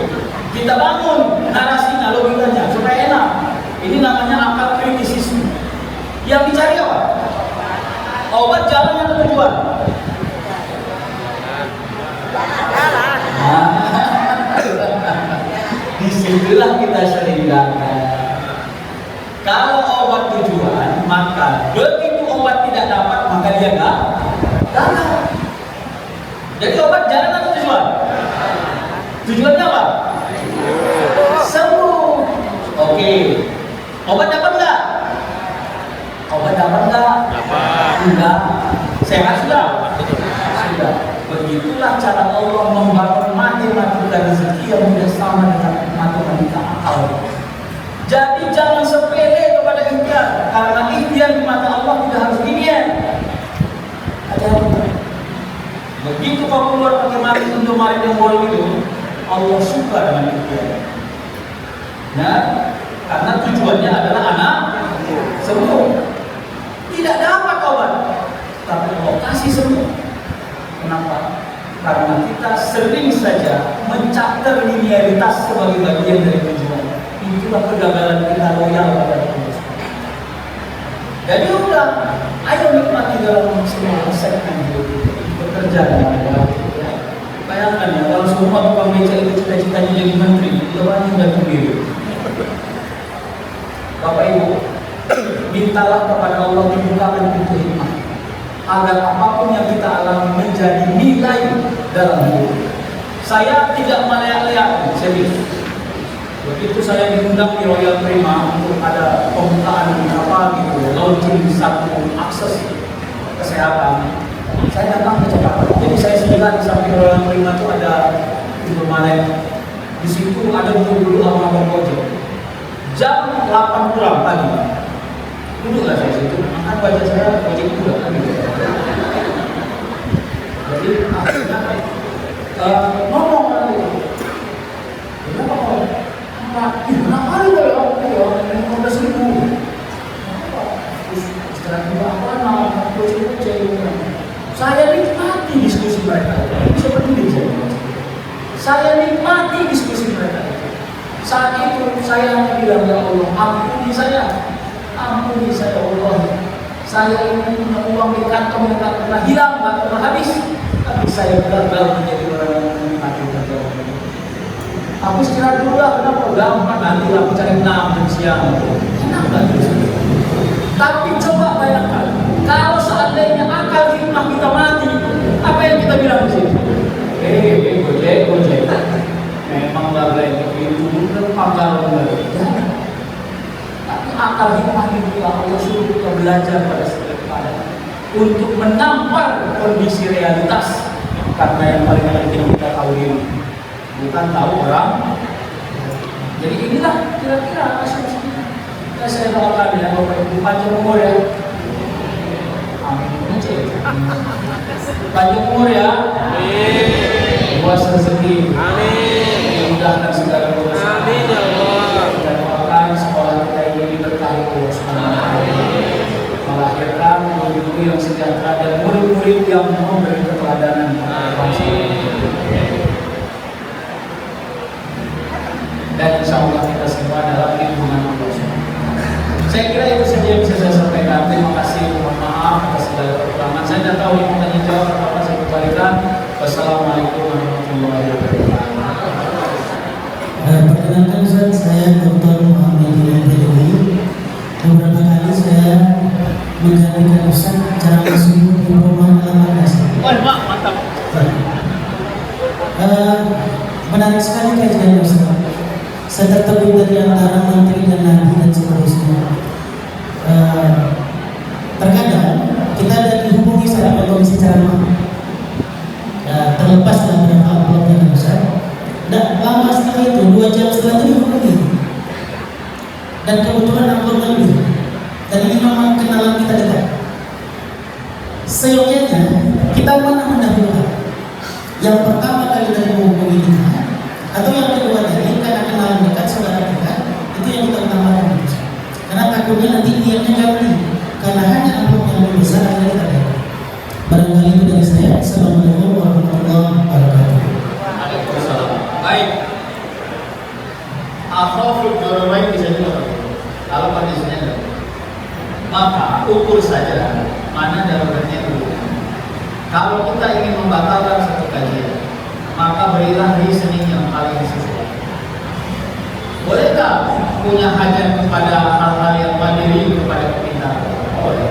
kita bangun narasinya, logikanya supaya enak. Ini namanya akal kritisisme. Yang dicari apa? Obat jalan atau tujuan? Disitulah kita sering gagal. Kalau obat tujuan, maka begitu obat tidak dapat, maka dia gagal. Jadi obat jalan atau tujuan? Tujuannya apa? Sembuh. Oke. Obat dapat nggak? Obat dapat nggak? Dapat. Enggak. Sehat sudah? Sudah. Begitulah cara Allah membangun matematika rezeki yang sudah sama dengan matematika akal. Jadi jangan sepele kepada ikhtiar, karena ikhtiar di mata Allah tidak harus ginian. Ada apa? Begitu kau keluar pakai mari untuk mari yang bolong itu, Allah suka dengan ikhtiar. Nah, karena tujuannya adalah anak sembuh. Tidak dapat obat, tapi Allah kasih sembuh. Kenapa? Karena kita sering saja mencatat linearitas sebagai bagian dari tujuan. Itulah kegagalan kita loyal pada Allah. Jadi udah, ayo nikmati dalam semua segmen hidup bekerja dengan baik. Bayangkan ya, kalau semua tukang beca itu cita-citanya jadi menteri, orang sudah sendiri. Bapak Ibu, mintalah kepada Allah dibukakan pintu hikmah, agar apapun yang kita alami menjadi nilai dalam hidup. Saya tidak meleak-leak, serius. Begitu saya diundang di Royal Prima untuk ada pembukaan apa gitu, launching satu akses kesehatan. Saya datang ke Jakarta. Jadi saya sediakan di samping ruangan 5 itu ada tidur malam. Di situ ada dulu sama Bang Kojo. Jam 8 kurang pagi. Duduklah saya situ. Kan baca saya Gojek juga kan gitu. Jadi akhirnya ngomong kan gitu. Kenapa kok? Gimana kali ya? 15.000. Setelah itu apa nama Gojek. Saya nikmati diskusi mereka. Bisa berdiri saya nikmati diskusi mereka. Saat itu saya bilang, ya Allah, ampuni saya Allah. Saya ini punya uang di kantong yang tak pernah hilang, tak pernah habis. Tapi saya gagal menjadi orang yang menikmati kerjaan. Aku istirahat dulu lah, kenapa? Gampang, nanti aku cari 6 jam siang. Enak gak terus? Tapi coba bayangkan, kalau seandainya akal hikmah kita mati, apa yang kita bilang di sini? Gojek. Memang bagai itu bukan pangkalan dari. Tapi akal hikmah itu Allah suruh kita belajar pada setiap pada untuk menampar kondisi realitas. Karena yang paling penting kita tahu diri, bukan tahu orang. Jadi inilah kira-kira asumsinya. Saya doakan ya Bapak Ibu panjang umur ya. Amin. Panjang umur ya. Amin. Luas rezeki. Amin. Dimudahkan segala urusan. Amin ya Allah. Dan doakan sekolah kita ini diberkahi Allah Subhanahu. Melahirkan murid-murid yang sejahtera dan murid-murid yang memberi keteladanan. Dan insya Allah kita semua dalam lindungan Allah Subhanahu. Saya kira itu saja yang bisa saya sampaikan. Terima kasih, mohon maaf atas segala kekurangan. Saya tidak tahu yang tanya jawab apa saya kembalikan. Wassalamualaikum warahmatullahi wabarakatuh. Perkenalkan Ustaz, saya Dr. Muhammad Hidayat. Beberapa kali saya menggantikan Ustaz cara masuk di rumah alamat dasar. Pak, mantap. Menarik sekali kajian Ustaz. Saya tertemu dari antara menteri dan nabi dan seterusnya. Terkadang kita ada dihubungi secara komisi ceramah, terlepas dari beberapa amplop yang besar. Dan lama setelah itu, 2 jam setelah itu dihubungi. Dan kebetulan amplop lebih. Dan ini memang kenalan kita dekat. Seyogyanya kita mana mendahulukan? Yang pertama kali dari menghubungi kita, atau yang kedua dari karena kenalan dekat saudara kita, itu yang kita utamakan. Karena takutnya nanti niatnya ganti, karena hanya amplop yang lebih besar yang kita dapat. Barangkali itu dari saya. Assalamualaikum warahmatullahi wabarakatuh. Baik. Akhaful dararain bisa juga. Kalau kondisinya ada, maka ukur saja mana daruratnya dulu. Kalau kita ingin membatalkan satu kajian, maka berilah reasoning yang paling sesuai. Bolehkah punya hajat kepada hal-hal yang mandiri kepada permintaan? Boleh.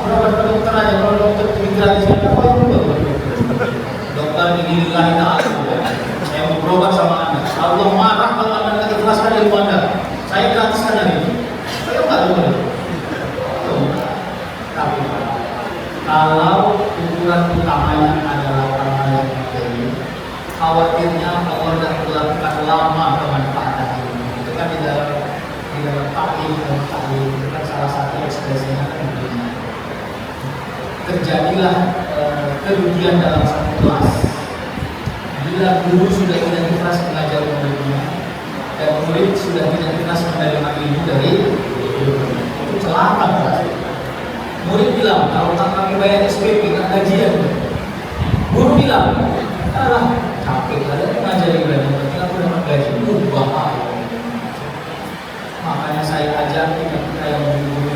Berobat ke dokter aja, kalau dokter gratis kan apa itu dokter ini lillahi ta'ala. Saya mau berobat sama Anda, Allah marah kalau Anda ikhlaskan ilmu Anda. Saya gratiskan hari ini. Ayo nggak boleh. Tapi kalau ukuran utamanya adalah hal-hal yang materi, khawatirnya Allah dan melakukan lama kemanfaatan ini. Itu kan di dalam taklim dan taklim itu kan salah satu ekspresinya kan begini. Terjadilah kerugian dalam satu kelas bila guru sudah tidak ikhlas mengajar muridnya dan murid sudah tidak ikhlas menerima ilmu dari guru. Itu celaka kelas. Murid bilang, kalau tak kami bayar SPP kan gajian. Guru bilang, alah capek ada ngajari belajar, penting aku dapat gaji. Bahaya. Makanya saya ajak kita yang guru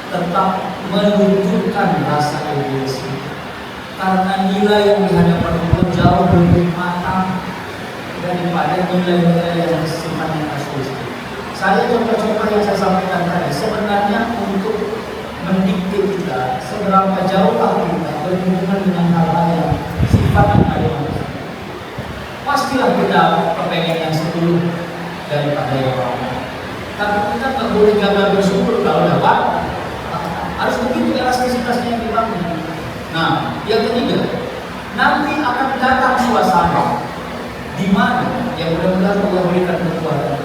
tetap menunjukkan rasa egoisme. Karena nilai yang di hadapan Allah jauh lebih matang daripada nilai-nilai yang sifatnya asli. Saya contoh-contoh yang saya sampaikan tadi sebenarnya untuk mendikte kita seberapa jauhkah kita berhubungan dengan hal-hal yang sifatnya ada manusia. Pastilah kita kepengen yang 10 daripada yang lain. Tapi kita tak boleh gagal bersyukur kalau dapat. yang mudah-mudahan Allah berikan kekuatan.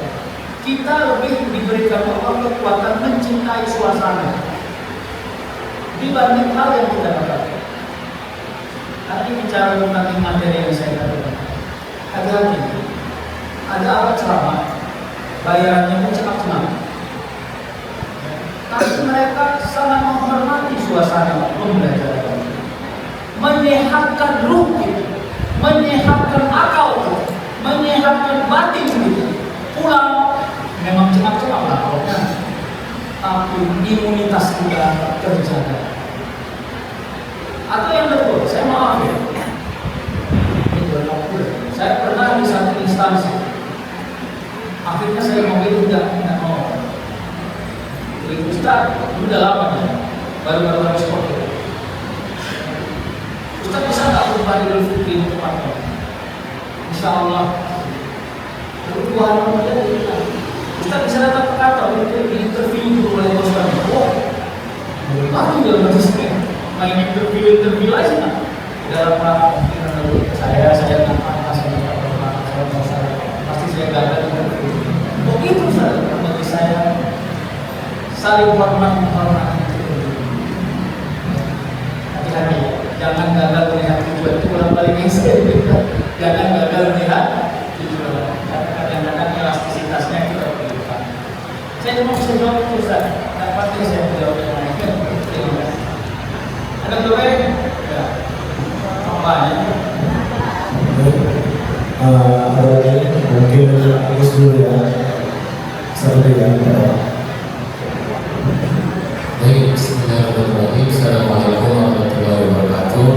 Kita lebih diberikan Allah kekuatan mencintai suasana dibanding hal yang kita dapatkan. Tadi bicara tentang materi yang saya katakan, hati-hati. Ada alat ceramah, bayarannya pun cekap-cekap, tapi mereka sangat menghormati suasana pembelajaran, menyehatkan ruh kita, menyehatkan akal kita, menyehatkan batin kita. Pulang memang cekap-cekap lah kalau kan, tapi imunitas kita terjaga. Atau yang betul, saya maaf ya, saya pernah di satu instansi, akhirnya saya mau itu tidak mau. Ustaz, udah lama ya, baru-baru habis COVID. Ustaz bisa nggak berubah Idul Fitri untuk apa? Insya Allah. Lalu 2 hari kemudian kita, Ustaz bisa datang ke kantor, di interview dulu oleh bos kami. Oh, baru dalam majelisnya, main interview aja. Dalam saya nggak pantas, pasti saya gagal interview. Begitu bagi saya. Saling menghormati. Hati-hati, jangan gagal melihat tujuan. Itu ulang balik yang saya berikan. Jangan gagal melihat tujuan. Kadang-kadang elastisitasnya kita perlukan. Saya cuma bisa jawab itu, Ustaz. Tidak pasti saya menjawab yang lain. Ada berapa? Ya. Apa ya? Ada lagi mungkin aku dulu ya. Satu tiga. Baik, bismillahirrahmanirrahim. Assalamualaikum warahmatullahi wabarakatuh.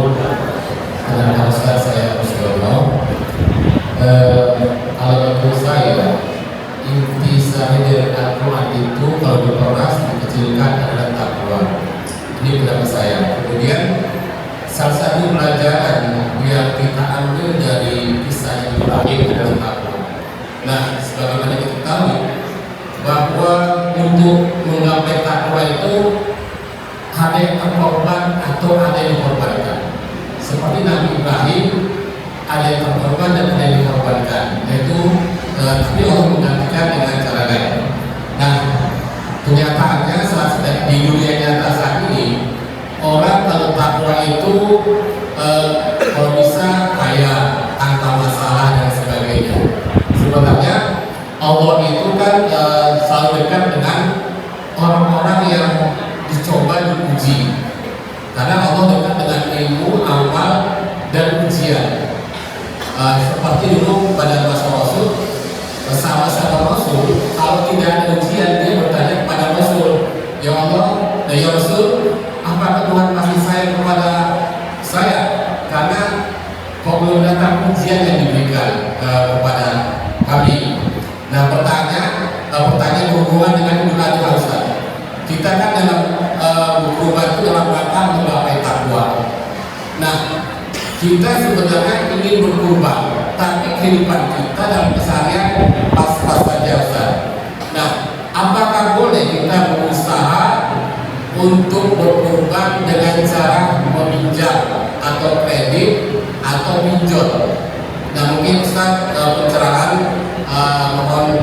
Dengan Ustaz saya Musyono. Kalau menurut saya, inti dari Al-Quran itu kalau diperas dikecilkan adalah takwa. Ini pendapat saya. Kemudian salah satu pelajaran yang kita ambil dari kisah Ibrahim adalah takwa. Nah, sebagaimana kita ketahui bahwa untuk menggapai takwa itu ada yang terkorban atau ada yang dikorbankan. Seperti Nabi Ibrahim, ada yang terkorban dan ada yang dikorbankan. Yaitu tapi Allah menggantikan dengan cara lain. Nah, kenyataannya saat di dunia nyata saat ini, orang kalau takwa itu kalau bisa kaya tanpa masalah dan sebagainya. Sebenarnya Allah itu kan selalu dekat dengan orang-orang yang dicoba diuji, karena Allah dekat dengan ilmu, amal, dan ujian. Seperti dulu pada masa Rasul, sahabat-sahabat Rasul, kalau tidak ada ujian dia bertanya kepada Rasul, ya Allah, ya Rasul, apakah Tuhan masih sayang kepada saya? Karena kok belum datang ujian yang diberikan kepada kami. Nah, pertanyaan berhubungan dengan kedudukan Ustaz. Kita kan dalam berubah itu dalam rangka menggapai takwa. Nah, kita sebenarnya ingin berubah, tapi kehidupan kita dalam keseharian pas-pas saja Ustaz. Nah, apakah boleh kita berusaha untuk berubah dengan cara meminjam atau kredit atau pinjol? Nah, mungkin Ustaz pencerahan mohon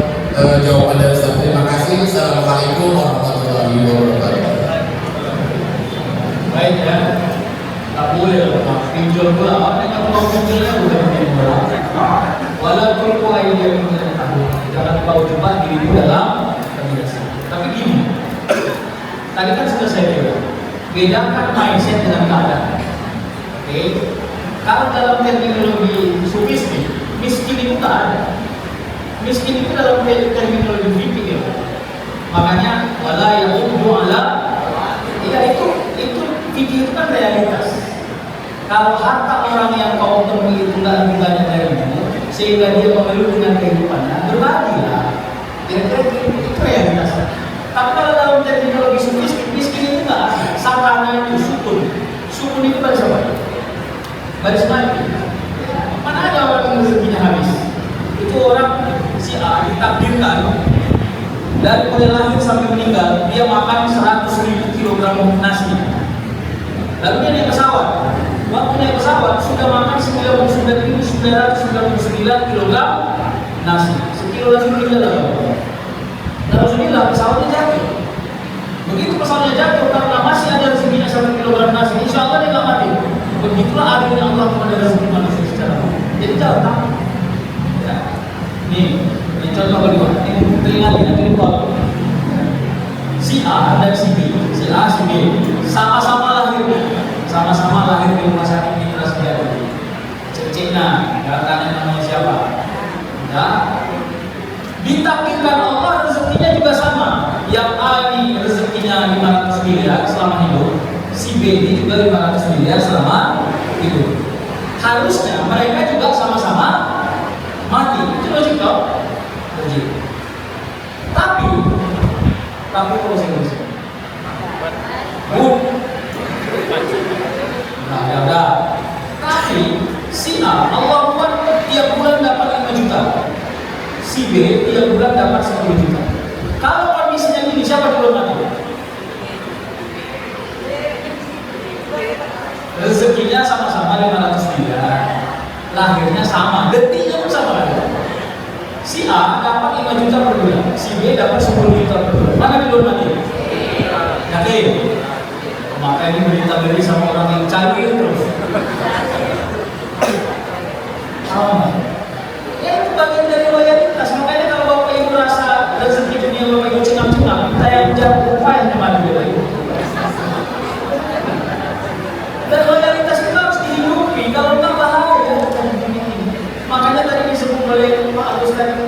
jawaban dari Ustaz. Terima kasih. Assalamualaikum warahmatullahi wabarakatuh. Baik ya, tak boleh pinjol pula. Apa yang mau pinjolnya bukan pinjol. Walaupun kau idea pinjol tahu, jangan kau coba dirimu dalam kebiasaan. Tapi gini, tadi kan sudah saya bilang, bedakan mindset dengan keadaan. Oke, kalau dalam terminologi sufistik, miskin itu tak ada. Miskin itu dalam terminologi fikih ya. Makanya wala ya'uddu ala, ya itu fikih itu kan realitas. Kalau harta orang yang kau temui itu nggak lebih banyak darimu, sehingga dia mengeluh dengan kehidupannya, berbagilah. Kira-kira itu realitas. Tapi kalau dalam terminologi sufistik, miskin itu nggak ada. Sakana itu sukun. Sukun itu baris apa? Baris mati. Mana ada orang yang rezekinya habis? Itu orang si A ditakdirkan dari mulai lahir sampai meninggal dia makan 100.000 kg nasi. Lalu dia naik pesawat. Waktu naik pesawat sudah makan 99.999 kg nasi, sekilo nasi berapa? Alhamdulillah pesawatnya jatuh. Begitu pesawatnya jatuh karena masih ada rezekinya 1 kilogram nasi, insya Allah dia nggak mati. Begitulah adilnya Allah kepada rezeki manusia secara umum. Jadi jangan takut. Ya. Ini contoh kedua. Ini telinga nanti lupa. Si A dan si B, si A si B, sama-sama lahir di rumah sakit Mitra Sejahtera. Cek-cekna, nggak tanya namanya siapa. Ya. Ditakdirkan Allah rezekinya juga sama. Yang A ini rezekinya 500 miliar selama hidup, si B ini juga 500 miliar selama hidup. Harusnya mereka juga sama-sama mati. Itu logik toh? Logik. Tapi kalau saya ngomong, udah. Tapi si A, Allah buat tiap bulan dapat 5 juta. Si B tiap bulan dapat 10 juta. Kalau kondisinya gini, siapa duluan mati? Rezekinya sama-sama 500 miliar, lahirnya sama, detiknya pun sama lagi. Si A dapat 5 juta per bulan, si B dapat 10 juta per bulan. Mana duluan mati? Yakin? Maka ini berita-berita sama orang yang cari terus. Ya itu bagian dari loyalitas. Makanya kalau Bapak Ibu rasa rezeki dunia Bapak Ibu cengang-cengang, kita yang jauh upaya mati Bapak Ibu. Dan loyalitas itu harus dihidupi, kalau enggak bahaya. Makanya tadi disebut oleh Pak Agus tadi,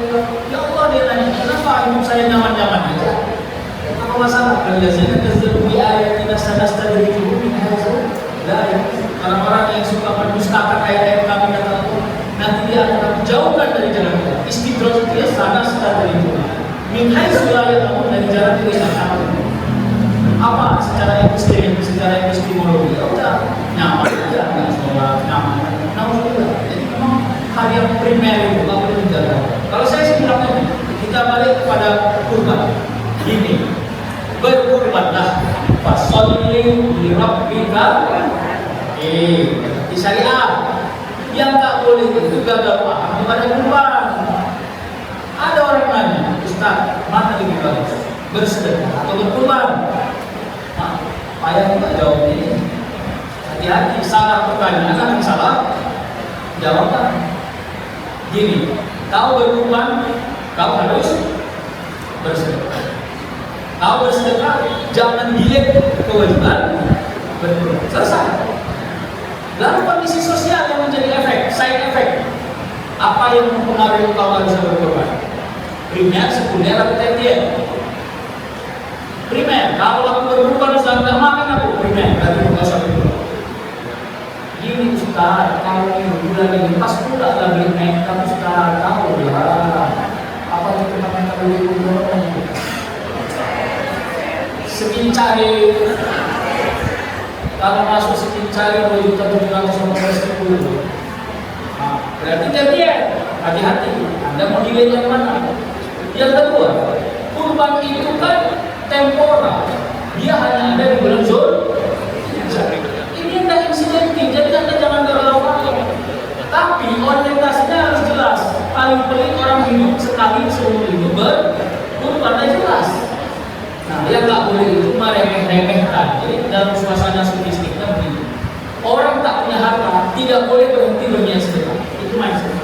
ya Allah dia nanya, kenapa hidup saya nyaman-nyaman aja? Apa masalah? Biasanya keseluruhan ayat kita sadar dari ibu orang-orang yang suka mendustakan ayat-ayat kami kata Allah, nanti dia akan jauhkan dari jalan kita. Istidroj itu ya sadar dari itu. Min haitsu la ya'lamun, dari jalan itu yang salah. Apa secara epistemologi? Ya udah nyaman aja, nggak sholat, nyaman. Jadi memang hal yang primer itu nggak perlu dijaga. Kalau saya sih bilangnya, kita balik kepada kurban. Ini berkurbanlah, fasolli li rabbika. Di syariat yang tak boleh itu gagal paham kepada kurban. Ada orang nanya, Ustaz, mana lebih bagus, bersedekah atau berkurban? Nah, payah juga jawab ini. Hati-hati, salah pertanyaan akan salah jawaban. Gini, kau berkurban, kau harus bersedekah. Kau bersedekah, jangan gilet kewajiban berkurban. Selesai. Lalu kondisi sosial yang menjadi efek, side effect. Apa yang mempengaruhi kalau bisa berkorban? Primer, sekunder, atau tertier? Primer, kalau aku berkorban sedang tidak makan aku, primer, berarti bukan suatu berkorban. Ini Ustaz, kalau ini bulan ini pas pula lagi naik, kamu Ustaz, tahu lah. Apa yang kita boleh berkorban? Sekincari. Kalau masuk sekincari 2.750.000, nah, berarti dia hati-hati. Anda mau nilai yang mana? Yang kedua, kurban itu kan temporal. Dia hanya ada di bulan Zulhijjah. Ini tidak insidentif, jadi Anda jangan galau-galau. Tapi orientasinya harus jelas. Paling pelit orang hidup sekali seumur hidup berkurban jelas. Nah, yang nggak boleh itu meremeh-remehkan. Jadi dalam suasana sufistik kan begini. Orang tak punya harta tidak boleh berhenti berniat sedekah. Itu mindset.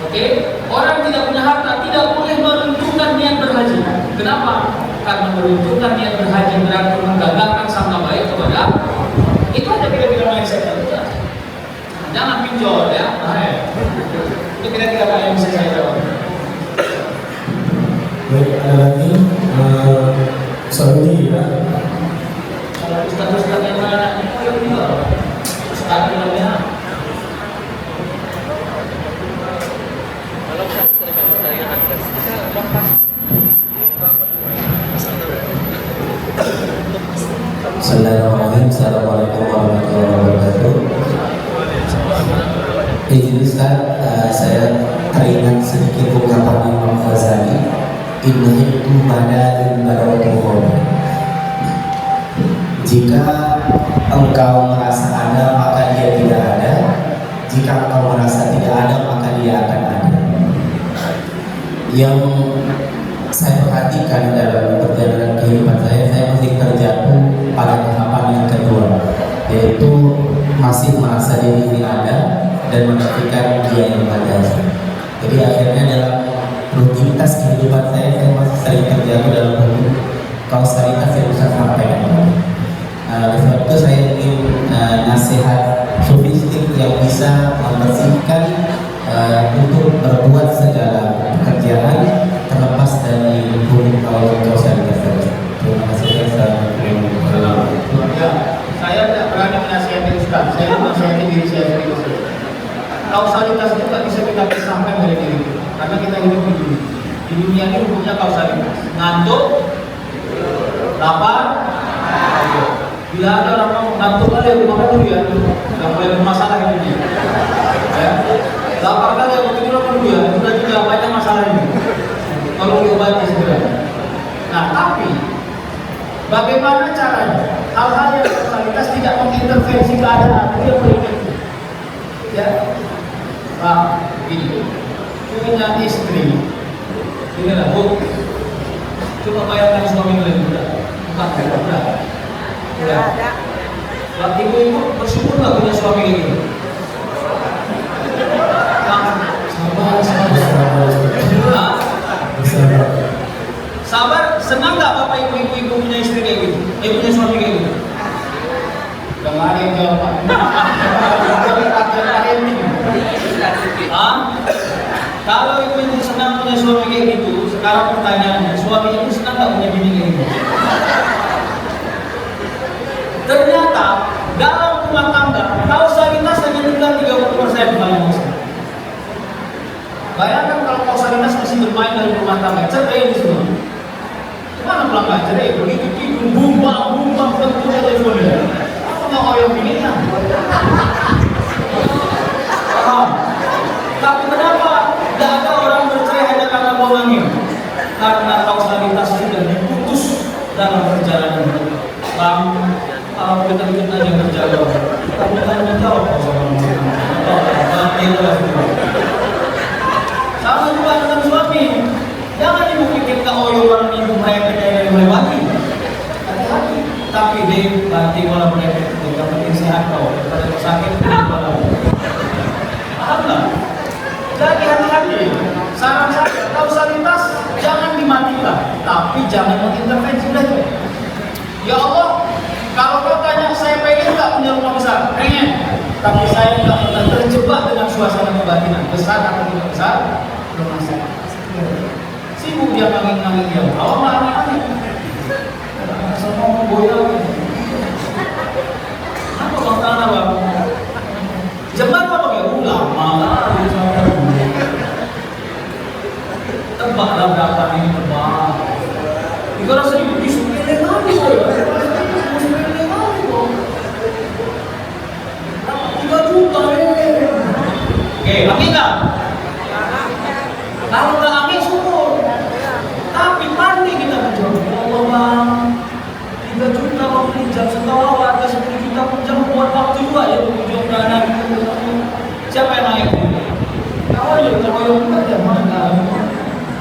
Oke? Orang tidak punya harta tidak boleh menentukan niat berhaji. Kenapa? Karena menentukan niat berhaji berarti menggagalkan sangka baik kepada itu aja kira-kira mindset itu. Nah, jangan pinjol ya. Itu kira-kira apa yang bisa saya jawab. Baik, ada lagi Saudi ya. Kalau ustaz-ustaz yang mana itu yang juga ustaz namanya. Bismillahirrahmanirrahim. Assalamualaikum warahmatullahi wabarakatuh. Izin Ustaz, saya teringat sedikit ungkapan Imam Ghazali. Inhikum badalin badautuhum. Jika engkau merasa ada, maka dia tidak ada. Jika engkau merasa tidak ada, maka dia akan ada. yang saya perhatikan dalam perjalanan kehidupan saya masih terjatuh pada tahapan yang kedua, yaitu masih merasa diri ini ada dan menafikan dia yang ada. Jadi akhirnya dalam rutinitas kehidupan saya masih sering terjatuh dalam kausalitas yang bisa sampaikan. Oleh sebab itu saya ingin nasihat sofistik yang bisa membersihkan untuk berbuat segala pekerjaan terlepas dari hukum kausalitas. Terima kasih. Assalamualaikum warahmatullahi wabarakatuh. Saya tidak berani menasihati Ustaz, saya menasihati diri saya sendiri. Kausalitas itu tak bisa kita pisahkan dari diri kita, karena kita hidup di dunia. Di dunia ini hukumnya kausalitas. Ngantuk, lapar, bila ada orang ngantuk kali aku makan dulu ya, nggak boleh bermasalah hidupnya. Ya, lapar kali aku tidur dulu ya, sudah juga banyak masalah ini. Kalau diobati segera. Nah, tapi bagaimana caranya? Hal-hal yang kausalitas tidak mengintervensi keadaan itu yang paling ya. Nah, ini punya istri. Inilah Bu. Coba bayangkan suami kalian udah. Waktu ibu bersyukur nggak punya suami kayak gitu? Sabar, senang nggak bapak ibu punya istri kayak gitu? Punya suami kayak gitu? Udah nggak ada yang jawab. Kalau ibu itu senang punya suami kayak gitu, sekarang pertanyaannya, suami ibu senang nggak punya bini kayak gitu? Ternyata dalam rumah tangga kausalitas hanya tinggal 30% paling besar. Bayangkan kalau kausalitas masih bermain dalam rumah tangga, cerai di semua. Mana pelanggan cerai begitu tidur bumbang tentu saja suami. Apa mau yang bininya? Paham? Tapi kenapa tidak ada orang bercerai hanya karena buang angin? Karena kausalitas sudah diputus dalam perjalanan. Bang, kalau kita aja berjalan, kita tanya jawab sama juga dengan suami. Jangan ibu pikir keoyoran ibu merepek yang melewati. Hati-hati. Tapi deh, nanti kalau merepek itu yang penting sehat kau. Daripada sakit, paham lah. Jadi hati-hati. Saran saya, kausalitas jangan dimatikan, tapi jangan mengintervensi lagi. Ya Allah, kalau kau tanya saya pengen nggak punya rumah besar, pengen. Tapi saya nggak pernah terjebak dengan suasana kebatinan besar atau tidak besar, belum saya. Sibuk dia nangis dia, awal nangis. Semua goyang. Apa bang tanah bang? Jembat apa ya? Lama lah. Tebaklah berapa ini tebak. Jika rasa ibu disukai lagi, 3 juta Oke, amin nggak? Kalau nggak amin syukur. Tapi pandai kita berjuang. Ya Allah bang, 3 juta waktu pinjam setahun, harga 10 juta pinjam buat waktu juga ya berjuang dana gitu. Siapa yang naik? Kalau yang kerja mana?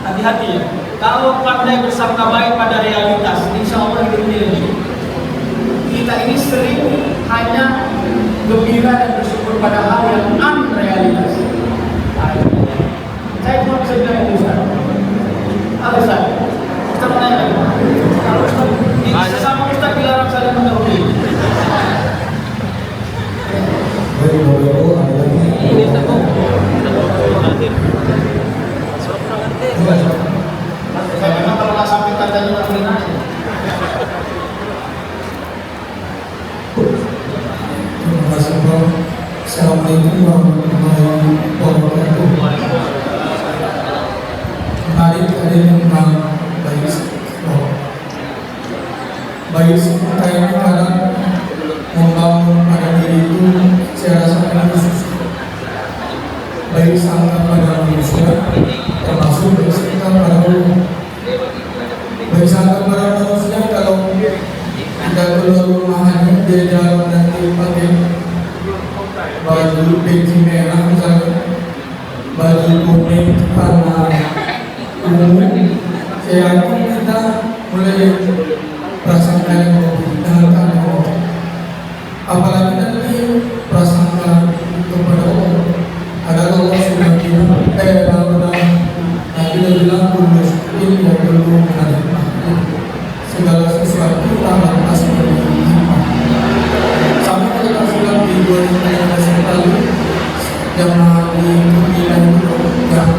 Hati-hati ya. Kalau pandai bersangka baik pada realitas, insya Allah hidupnya lebih. Kita ini sering hanya gembira dan bersyukur pada hal yang non-realitas. Saya cuma bisa bilang itu Ustaz. Halo Ustaz, Ustaz menanya kalau Ustaz sesama Ustaz dilarang saling mendahului. Ini tepuk. Saya memang kalau nggak sampai katanya nggak boleh nanya. Assalamualaikum warahmatullahi wabarakatuh. Mari kita tentang baik kita ini kadang membangun pada diri itu saya rasa khusus. Baik sangka pada manusia termasuk baik sangka pada Allah. Baik sangka pada manusia kalau kita keluar rumahannya dia jalan nanti pakai baju peci merah misalnya, baju kuning karena umum, saya yakin kita mulai prasangka yang dengan Allah. Apalagi nanti prasangka kepada Allah. Agar Allah sudah bilang, Nabi bilang kulus ini yang perlu menghadapi segala sesuatu lantas berhikmah. Sama kita sudah di 2015 lalu jamaah di Turkiye itu yang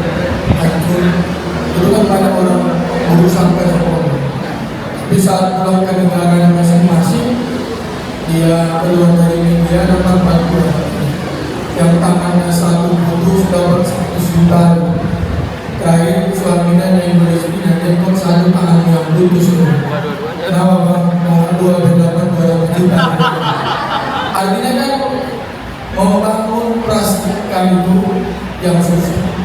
hancur, itu kan banyak orang berusaha ke sekolah. Tapi saat pulang ke negara masing-masing, dia keluar dari India dapat bantuan. Yang tangannya satu putus dapat 100 juta. Terakhir suaminya yang berizin dan kok satu tangan yang putus. Kenapa bang? Mau dua dapat 200 juta. Artinya kan membangun prasangka itu yang susah,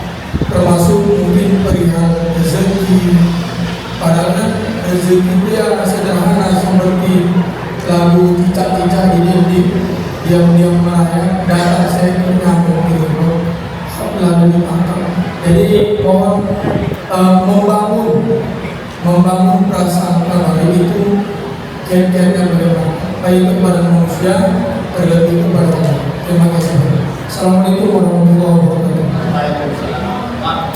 termasuk mungkin perihal rezeki. Padahal kan rezeki itu yang sederhana seperti lagu cicak-cicak di dinding, diam-diam merayap, darah saya menyambung di rumah, lalu ditangkap. Jadi mohon membangun prasangka baik itu kiat-kiatnya bagaimana, baik kepada manusia, terlebih kepada Allah. Terima kasih. Assalamualaikum warahmatullahi wabarakatuh. Waalaikumsalam.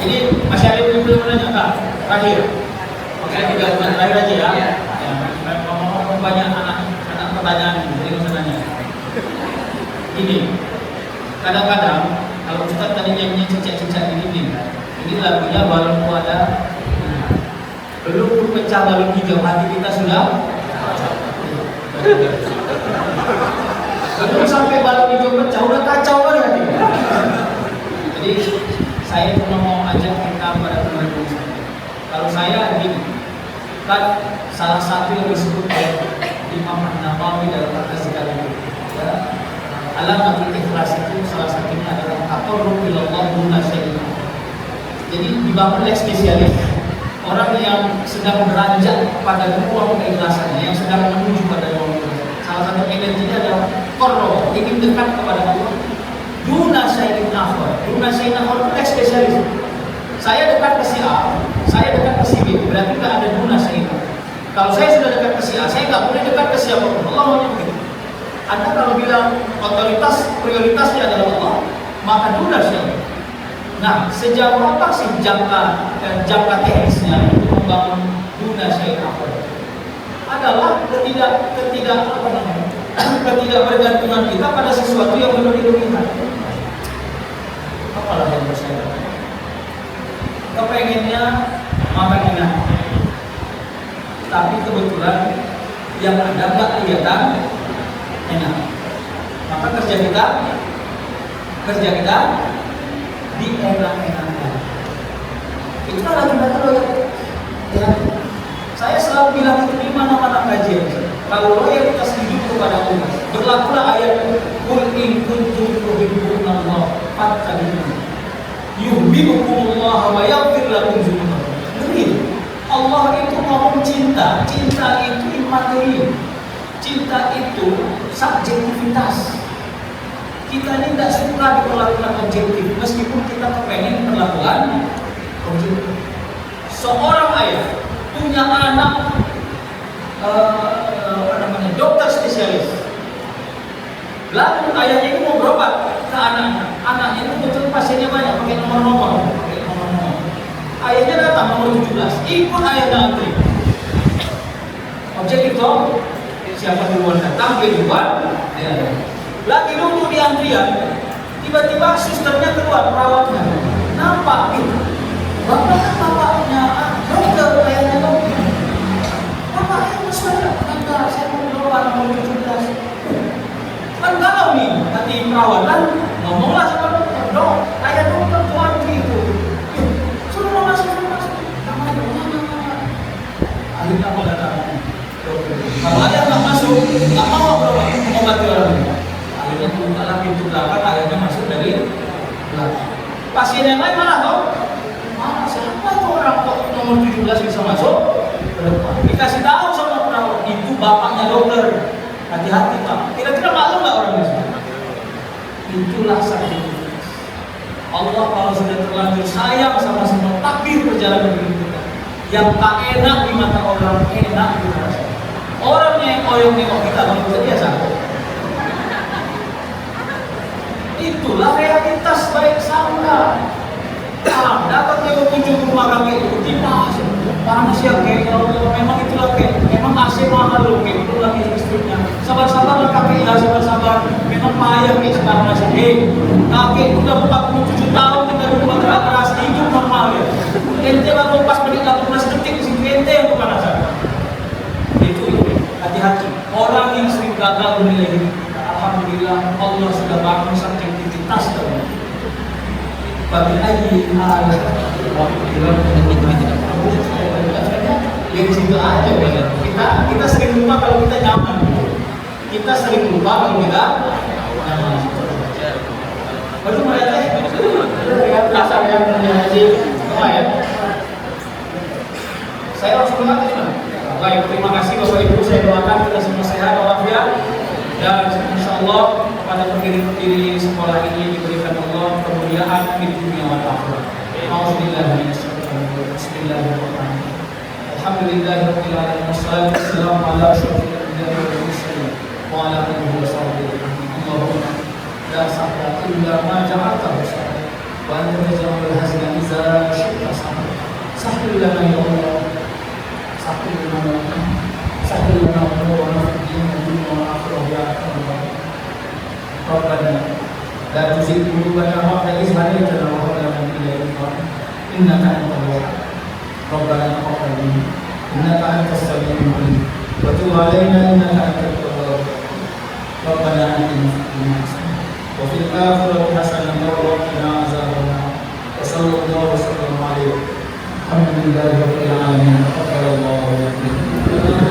Ini masih ada yang belum menanya Kak? Terakhir. Oke, tiga terakhir aja ya. Ngomong banyak anak pertanyaan jadi nggak usah nanya. Ini kadang-kadang kalau Ustaz tadi nyanyi cicak-cicak di dinding, ini lagunya balonku ada, belum pecah balon hijau, hati kita sudah. Belum sampai balon hijau pecah, udah kacau kan hati. Jadi saya cuma mau ajak kita pada teman-teman. Kalau saya gini, kan salah satu yang disebut oleh Imam Nawawi dalam atas segala itu, ya, alamatul ikhlas itu salah satunya adalah taqarrub ilallah duna syai'in. Jadi dibangun oleh spesialis, orang yang sedang beranjak pada ruang keikhlasannya, yang sedang menuju pada ruang keikhlasan. Salah satu energinya adalah qarrab, ingin dekat kepada Allah. Duna syai'in akhar. Duna syai'in akhar itu spesialis. Saya dekat ke si A, saya dekat ke si B, berarti tidak ada duna syai'in. Kalau saya sudah dekat ke si A, saya nggak boleh dekat ke siapapun. Allah maunya begitu. Anda kalau bilang otoritas prioritasnya adalah Allah, maka duna syai'in. Nah, sejauh apa sih jangka teknisnya untuk membangun duna syai'in akhar? Adalah ketidakbergantungan kita pada sesuatu yang belum dilihat. Apalah yang bersayap? Kepengennya makan enak, tapi kebetulan yang ada nggak kelihatan enak. Maka kerja kita di enak-enakan. Itu adalah kita ya. Saya selalu bilang itu di mana-mana kajian. Kalau loyalitas hidup kepada Allah, berlakulah ayat Qul in kuntum tuhibbunallah fattabi'uni yuhibbukumullah wa yaghfir lakum dzunubakum. Begitu. Allah itu ngomong cinta itu imateri. Cinta itu subjektivitas. Kita ini tidak suka diperlakukan objektif, meskipun kita kepengen perlakuan objektif. Seorang ayah punya anak dokter spesialis. Lalu ayahnya ini mau berobat ke anaknya. Anaknya itu betul pasiennya banyak, pakai nomor-nomor. Ayahnya datang nomor 17, ikut ayahnya antri. Objektif toh, siapa duluan datang, dia duluan. Lagi nunggu di antrian, tiba-tiba susternya keluar, perawatnya nampak gitu. Bapaknya dokter, ayahnya dokter. Bapaknya saya mau berobat nomor 17. Kan galau nih, hati perawatan, ngomonglah sama dokter, dok, ayah dokter tuh antri itu. Suruh masuk. Akhirnya apa kata dokter? Kalau ayah nggak masuk, nggak mau berobat, mengobati orang ini. Akhirnya bukalah pintu belakang, ayahnya masuk dari belakang. Pasien yang lain malah tau, siapa itu orang kok nomor 17 bisa masuk? Dikasih tahu sama perawat, itu bapaknya dokter. Hati-hati Pak, kira-kira malu nggak orang itu? Itulah sakit. Allah kalau sudah terlanjur sayang sama semua takdir perjalanan hidup kita, Yang tak enak di mata orang, enak di mata saya. Orang yang koyong nengok kita manusia biasa. Itulah realitas baik sangka. Dapat lewat kunjung rumah kami itu dibahas. Panas ya kayak kalau memang itulah kayak memang AC mahal loh kayak itu lagi istrinya. Sabar-sabar kakek ya sabar-sabar. Memang payah nih sekarang masih. Kakek udah 47 tahun tinggal di rumah keras hidup normal ya. Ente baru pas menit 18 detik sih ente yang kepanasan. Itu hati-hati. Orang yang sering gagal menilai hidup. Alhamdulillah Allah sudah bangun subjektivitas dalam bagi ayi hal yang situ aja kita sering lupa kalau kita nyaman, kita sering lupa kalau kita nyaman. Baru mereka dasar yang menjadi ya. Saya langsung berkata gimana? Baik, terima kasih Bapak Ibu, saya doakan kita semua sehat walafiat dan insya Allah pada pendiri sekolah ini diberikan Allah kemuliaan di dunia dan akhirat. Bismillahirrahmanirrahim. Alhamdulillahirabbil alamin wassalatu wassalamu ala asyrofil anbiya'i wal mursalin wa ala alihi wa sahbihi. Allahumma la sahla illa ma ja'altahu sahla wa anta taj'alul hazna idza syi'ta sahla. Sahil lana ya Allah. Sahil lana ya Allah. Sahil lana wa nafidina wa akhirah ya Allah. Rabbana la tuzigh qulubana ba'da idh hadaytana wa hab lana min ladunka innaka antal wahhab. Rabbana taqabbal minna innaka antas samiul alim wa tub 'alaina innaka antat tawwabur rahim. Rabbana atina fid dunya hasanah wa fil akhirati hasanah wa qina azabannar. Wa sallallahu wa sallam 'alaihi. Alhamdulillahi rabbil alamin. Taqabbalallahu minna.